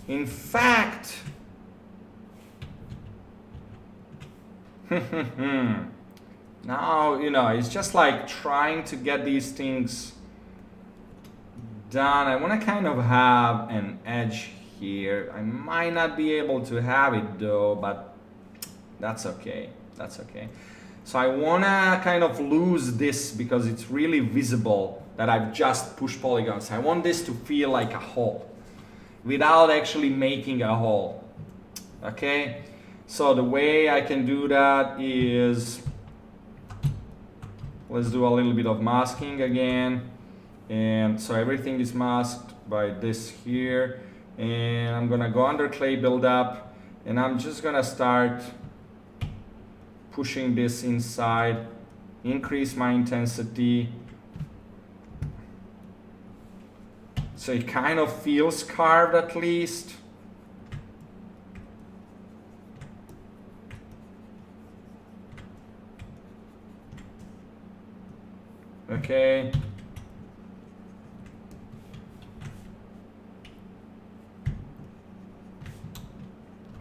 in fact, now, it's just like trying to get these things done. I want to kind of have an edge here. I might not be able to have it though, but That's okay. That's okay. So I wanna kind of lose this because it's really visible that I've just pushed polygons. I want this to feel like a hole without actually making a hole. Okay? So the way I can do that is, let's do a little bit of masking again. And so everything is masked by this here. And I'm gonna go under clay buildup, and I'm just gonna start pushing this inside, increase my intensity. So it kind of feels carved at least. Okay.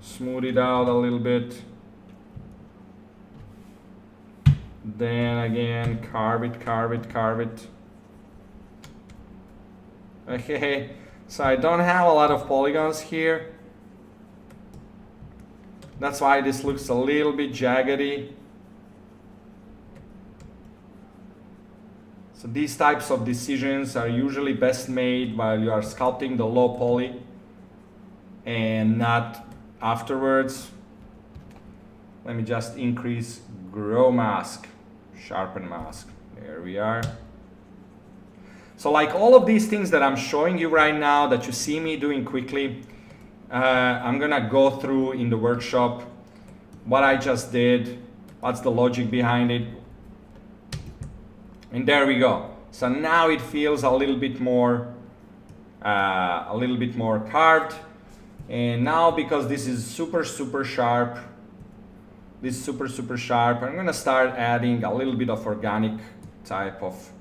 Smooth it out a little bit. Then again, carve it, carve it, carve it. Okay, so I don't have a lot of polygons here. That's why this looks a little bit jaggedy. So these types of decisions are usually best made while you are sculpting the low poly and not afterwards. Let me just increase grow mask, sharpen mask. There we are. So like all of these things that I'm showing you right now that you see me doing quickly, I'm gonna go through in the workshop what I just did, what's the logic behind it. And there we go. So now it feels a little bit more carved. And now because this is super sharp, I'm gonna start adding a little bit of organic type of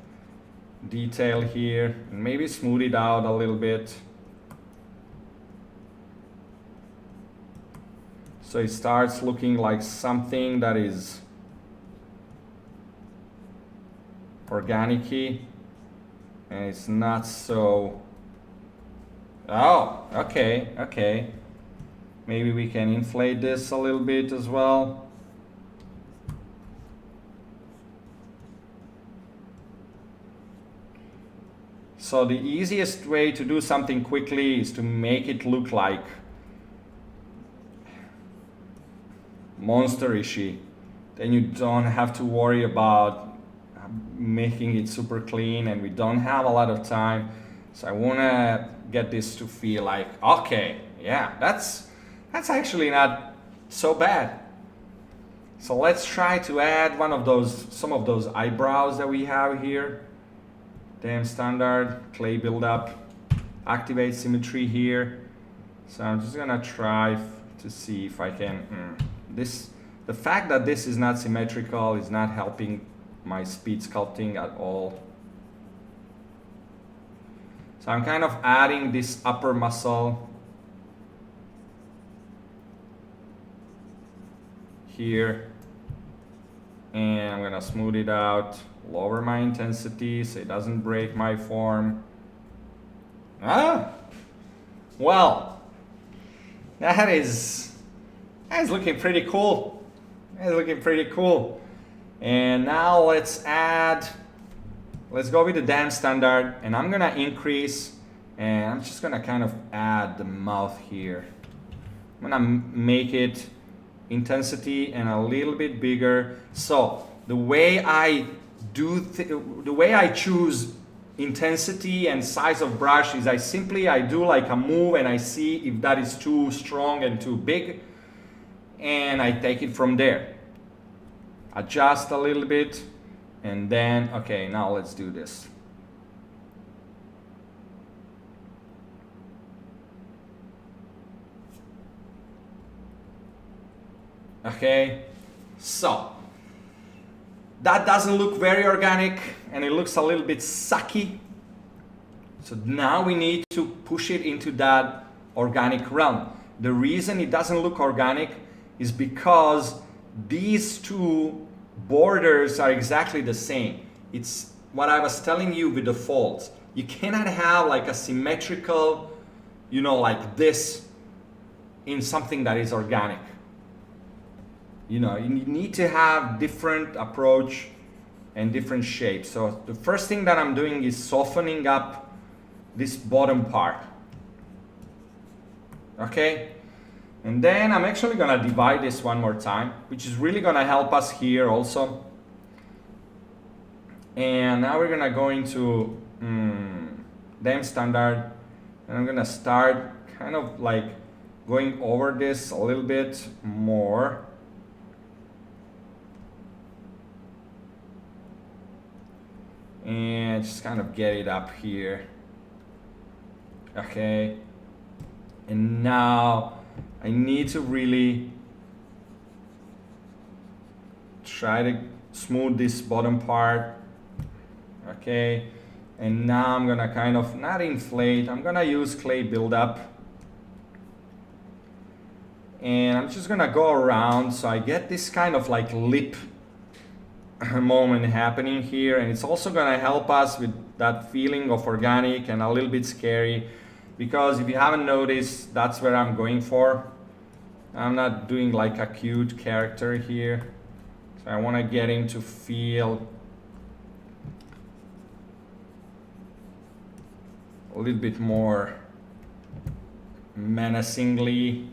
detail here and maybe smooth it out a little bit. So it starts looking like something that is organic-y and it's not so. Oh, okay. Maybe we can inflate this a little bit as well. So the easiest way to do something quickly is to make it look like monster-ishy. Then you don't have to worry about making it super clean, and we don't have a lot of time. So I wanna get this to feel like, okay, yeah, that's actually not so bad. So let's try to add some of those eyebrows that we have here. Damn standard, clay buildup, activate symmetry here. So I'm just gonna try to see if I can, the fact that this is not symmetrical is not helping my speed sculpting at all. So I'm kind of adding this upper muscle here, and I'm gonna smooth it out, lower my intensity so it doesn't break my form. Well, that is looking pretty cool. That's looking pretty cool. And now let's go with the damn standard, and I'm gonna increase, and I'm just gonna kind of add the mouth here. I'm gonna make it intensity and a little bit bigger. So the way I choose intensity and size of brush is I do like a move and I see if that is too strong and too big, and I take it from there. Adjust a little bit, and then, okay, now let's do this. Okay, so that doesn't look very organic and it looks a little bit sucky. So now we need to push it into that organic realm. The reason it doesn't look organic is because these two borders are exactly the same. It's what I was telling you with the folds. You cannot have like a symmetrical, like this in something that is organic. you know, you need to have different approach and different shapes. So the first thing that I'm doing is softening up this bottom part. Okay, and then I'm actually gonna divide this one more time, which is really gonna help us here also. And now we're gonna go into them standard, and I'm gonna start kind of like going over this a little bit more. And just kind of get it up here. Okay. And now I need to really try to smooth this bottom part. Okay. And now I'm gonna kind of not inflate, I'm gonna use clay buildup. And I'm just gonna go around so I get this kind of like lip moment happening here, and it's also gonna help us with that feeling of organic and a little bit scary, because if you haven't noticed, that's where I'm going for. I'm not doing like a cute character here, so I want to get him to feel a little bit more menacingly.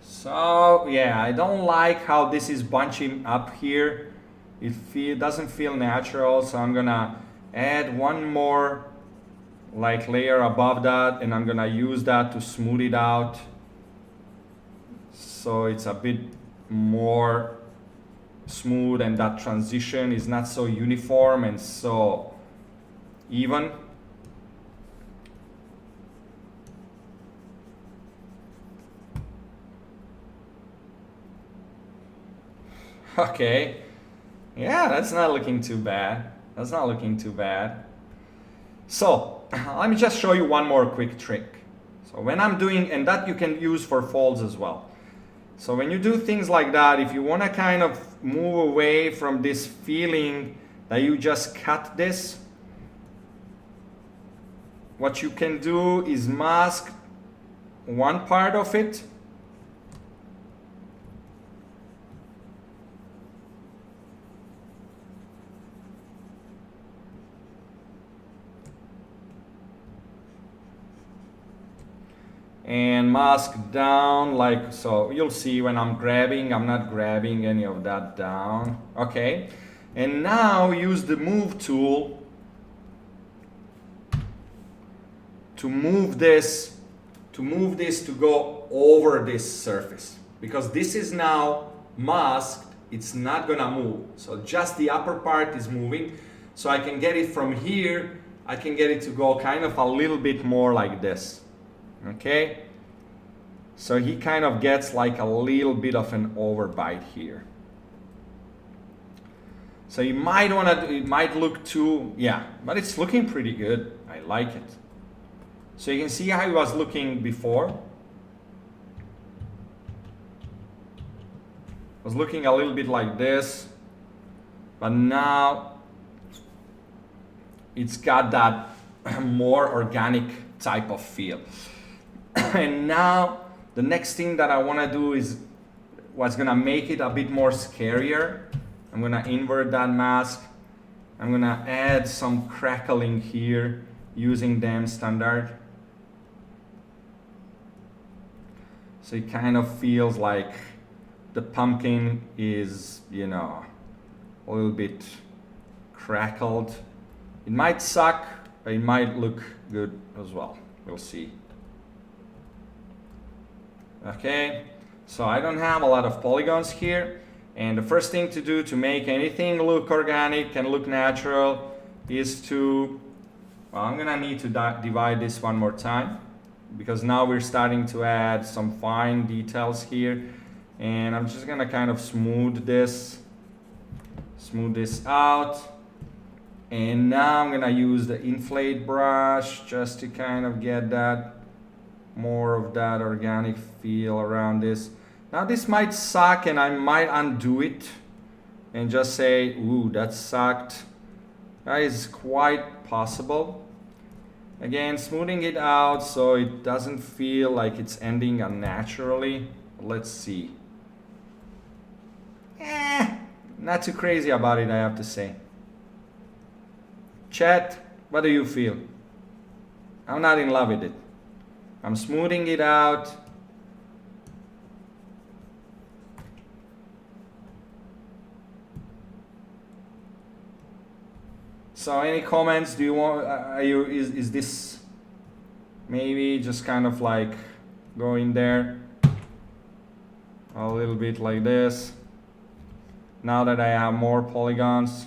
So yeah, I don't like how this is bunching up here. It doesn't feel natural, so I'm gonna add one more like layer above that, and I'm gonna use that to smooth it out so it's a bit more smooth and that transition is not so uniform and so even. Okay. Yeah, that's not looking too bad. That's not looking too bad. So let me just show you one more quick trick. So when I'm doing, and that you can use for folds as well. So when you do things like that, if you want to kind of move away from this feeling that you just cut this, what you can do is mask one part of it. And mask down like so. You'll see when I'm grabbing, I'm not grabbing any of that down. Okay, and now use the move tool to move this to go over this surface, because this is now masked. It's not gonna move, so just the upper part is moving. So I can get it from here, I can get it to go kind of a little bit more like this. Okay, so he kind of gets like a little bit of an overbite here. So you might want to, it might look too, yeah, but it's looking pretty good. I like it. So you can see how it was looking before. It was looking a little bit like this, but now it's got that more organic type of feel. And now the next thing that I want to do is what's gonna make it a bit more scarier. I'm gonna invert that mask. I'm gonna add some crackling here using them standard. So it kind of feels like the pumpkin is, you know, a little bit crackled. It might suck, but it might look good as well. We'll see. Okay, so I don't have a lot of polygons here, and the first thing to do to make anything look organic and look natural is to, well, I'm gonna need to divide this one more time, because now we're starting to add some fine details here, and I'm just gonna kind of smooth this out. And now I'm gonna use the inflate brush just to kind of get that more of that organic feel around this. Now this might suck, and I might undo it and just say, ooh, that sucked. That is quite possible. Again, smoothing it out so it doesn't feel like it's ending unnaturally. Let's see. Not too crazy about it, I have to say. Chat, what do you feel? I'm not in love with it. I'm smoothing it out. So any comments? Do you want, is this maybe just kind of like go in there a little bit like this? Now that I have more polygons.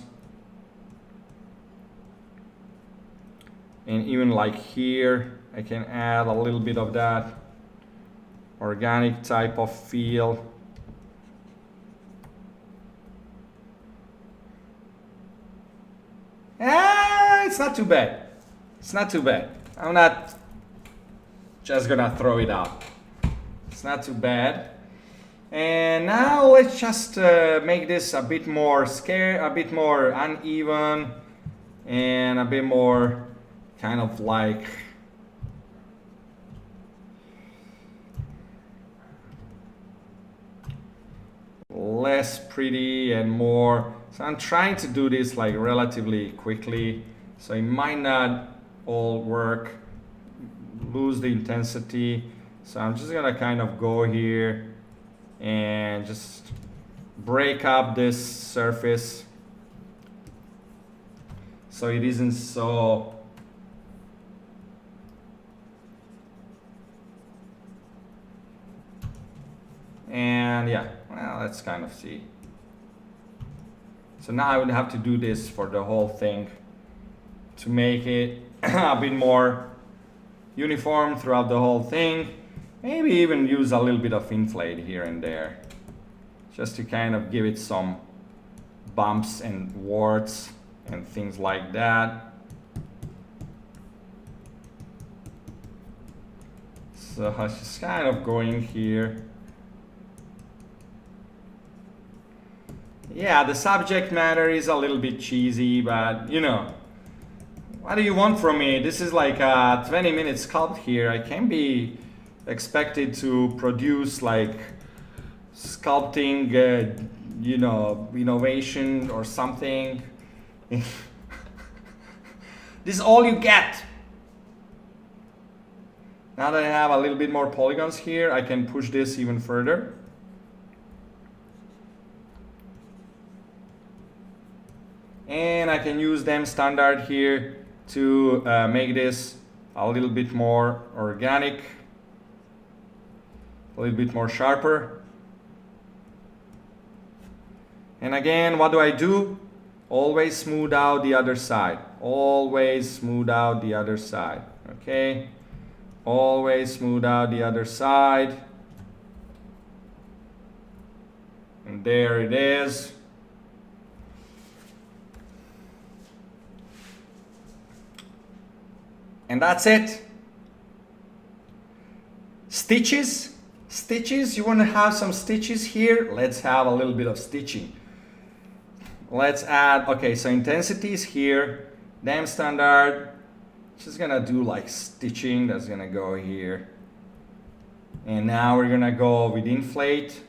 And even like here, I can add a little bit of that organic type of feel. It's not too bad. It's not too bad. I'm not just gonna throw it out. It's not too bad. And now let's just make this a bit more a bit more uneven, and a bit more kind of like less pretty and more. So I'm trying to do this like relatively quickly, so it might not all work, lose the intensity. So I'm just gonna kind of go here and just break up this surface so it isn't so and yeah, well, let's kind of see. So now I would have to do this for the whole thing to make it a bit more uniform throughout the whole thing. Maybe even use a little bit of inflate here and there, just to kind of give it some bumps and warts and things like that. So I was just kind of going here. Yeah, the subject matter is a little bit cheesy, but you know, what do you want from me? This is like a 20-minute sculpt here. I can't be expected to produce like sculpting, you know, innovation or something. This is all you get. Now that I have a little bit more polygons here, I can push this even further. And I can use them standard here to make this a little bit more organic, a little bit more sharper. And again, what do? Always smooth out the other side. Always smooth out the other side. Okay? Always smooth out the other side. And there it is. And that's it. Stitches. Stitches, you want to have some stitches here? Let's have a little bit of stitching. Let's add, okay, so intensity is here. Damn standard. Just gonna do like stitching. That's gonna go here. And now we're gonna go with inflate.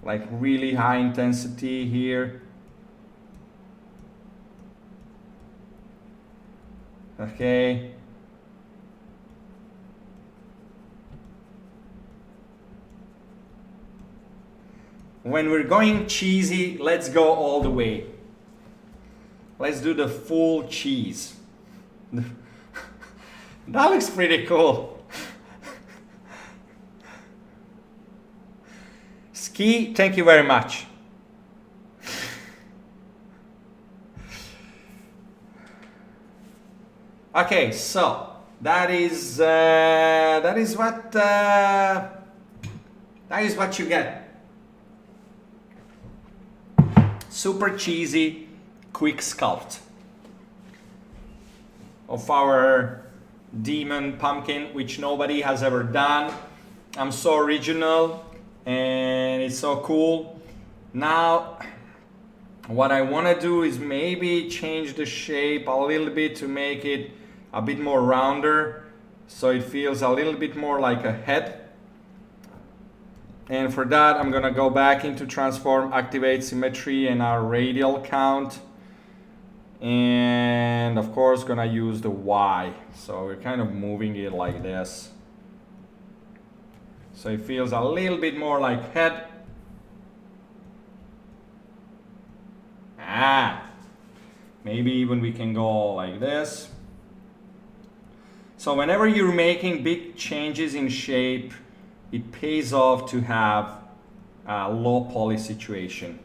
Like really high intensity here. Okay. When we're going cheesy, let's go all the way. Let's do the full cheese. That looks pretty cool. Ski, thank you very much. Okay, so that is what you get. Super cheesy, quick sculpt of our demon pumpkin, which nobody has ever done. I'm so original and it's so cool. Now, what I want to do is maybe change the shape a little bit to make it a bit more rounder. so it feels a little bit more like a head. And for that, I'm gonna go back into transform, activate symmetry and our radial count. And of course, gonna use the Y. So we're kind of moving it like this. So it feels a little bit more like head. Maybe even we can go like this. So whenever you're making big changes in shape, it pays off to have a low poly situation,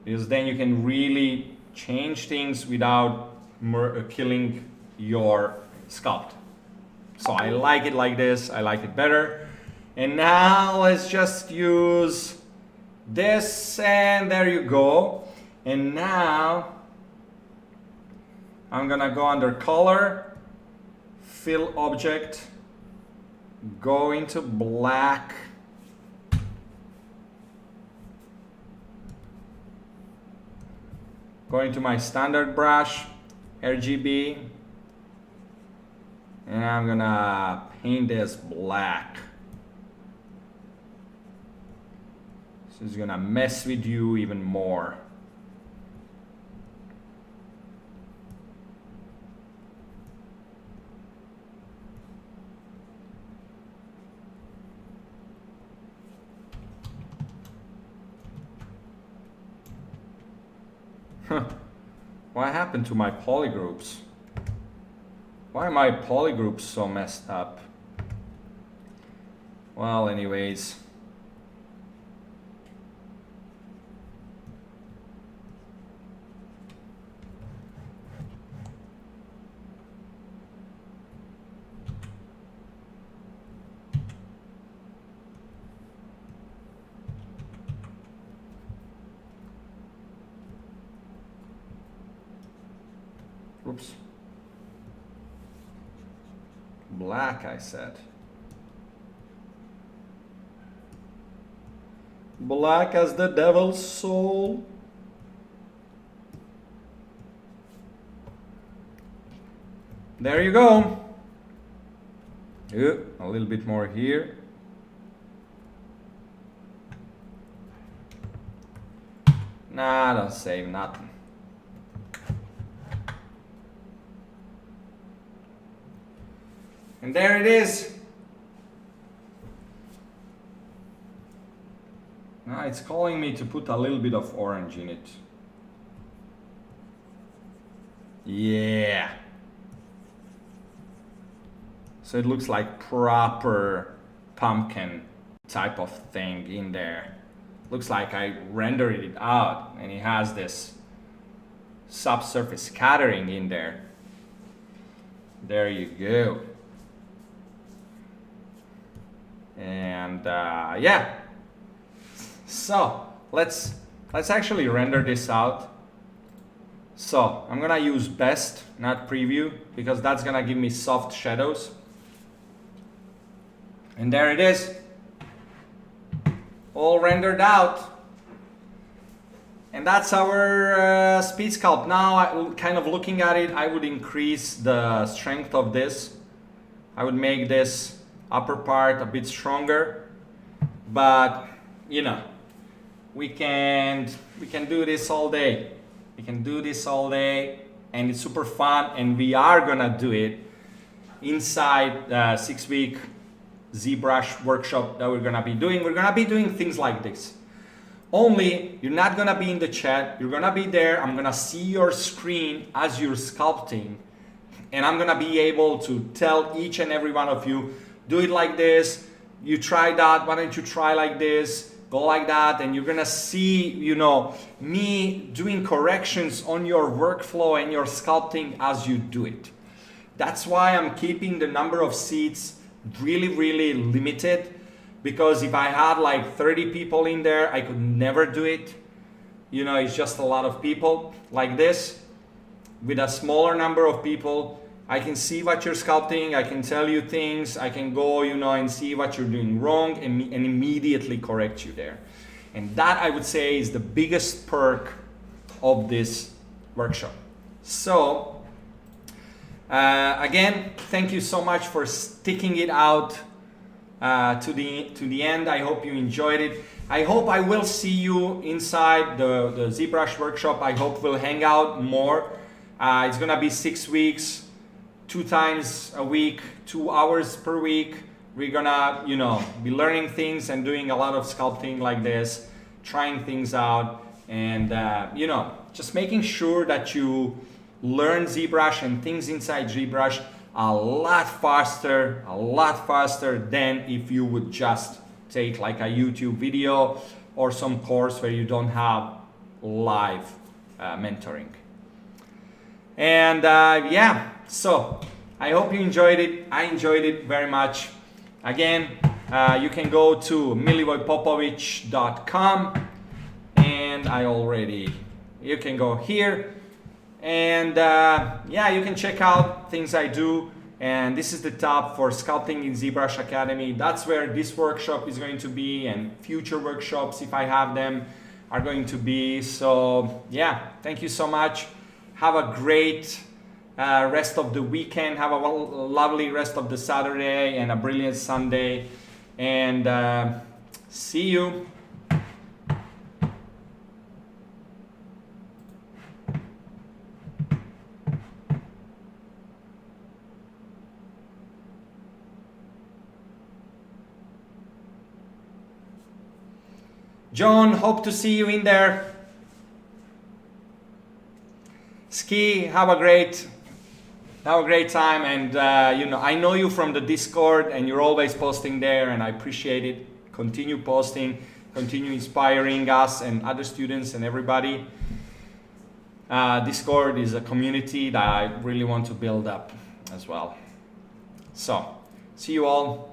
because then you can really change things without killing your sculpt. So I like it like this, I like it better. And now let's just use this, and there you go. And now I'm gonna go under color, fill object, go into black, go into my standard brush, RGB, and I'm gonna paint this black. So it's gonna mess with you even more. What happened to my polygroups? Why are my polygroups so messed up? Well, anyways. Oops. Black, I said. Black as the devil's soul. There you go. A little bit more here. Nah, don't save nothing. And there it is. Now it's calling me to put a little bit of orange in it. Yeah. So it looks like proper pumpkin type of thing in there. Looks like I rendered it out and it has this subsurface scattering in there. There you go. And yeah, so let's actually render this out. So I'm gonna use best, not preview, because that's gonna give me soft shadows. And there it is, all rendered out. And that's our speed sculpt. Now, kind of looking at it, I would increase the strength of this. I would make this upper part a bit stronger, but you know, we can do this all day. We can do this all day, and it's super fun. And we are gonna do it inside the 6-week ZBrush workshop that we're gonna be doing. We're gonna be doing things like this. Only you're not gonna be in the chat. You're gonna be there. I'm gonna see your screen as you're sculpting, and I'm gonna be able to tell each and every one of you, do it like this, you try that, why don't you try like this, go like that, and you're gonna see, you know, me doing corrections on your workflow and your sculpting as you do it. That's why I'm keeping the number of seats really limited, because if I had like 30 people in there, I could never do it. You know, it's just a lot of people. Like this, with a smaller number of people, I can see what you're sculpting, I can tell you things, I can go, you know, and see what you're doing wrong and immediately correct you there. And that, I would say, is the biggest perk of this workshop. So Again, thank you so much for sticking it out to the end. I hope you enjoyed it. I hope I will see you inside the ZBrush workshop. I hope we'll hang out more. It's gonna be 6 weeks, 2 times a week, 2 hours per week. We're gonna, you know, be learning things and doing a lot of sculpting like this, trying things out, and you know, just making sure that you learn ZBrush and things inside ZBrush a lot faster than if you would just take like a YouTube video or some course where you don't have live mentoring. And yeah, so I hope you enjoyed it. I enjoyed it very much. Again, you can go to milivojepopovic.com, and you can go here, and yeah, you can check out things I do. And this is the tab for Sculpting in ZBrush Academy. That's where this workshop is going to be, and future workshops, if I have them, are going to be. So yeah, thank you so much. Have a great rest of the weekend. Have a lovely rest of the Saturday and a brilliant Sunday. And see you. John, hope to see you in there. Ski, have a great time, and you know, I know you from the Discord, and you're always posting there, and I appreciate it. Continue posting, continue inspiring us and other students and everybody. Discord is a community that I really want to build up as well. So, see you all.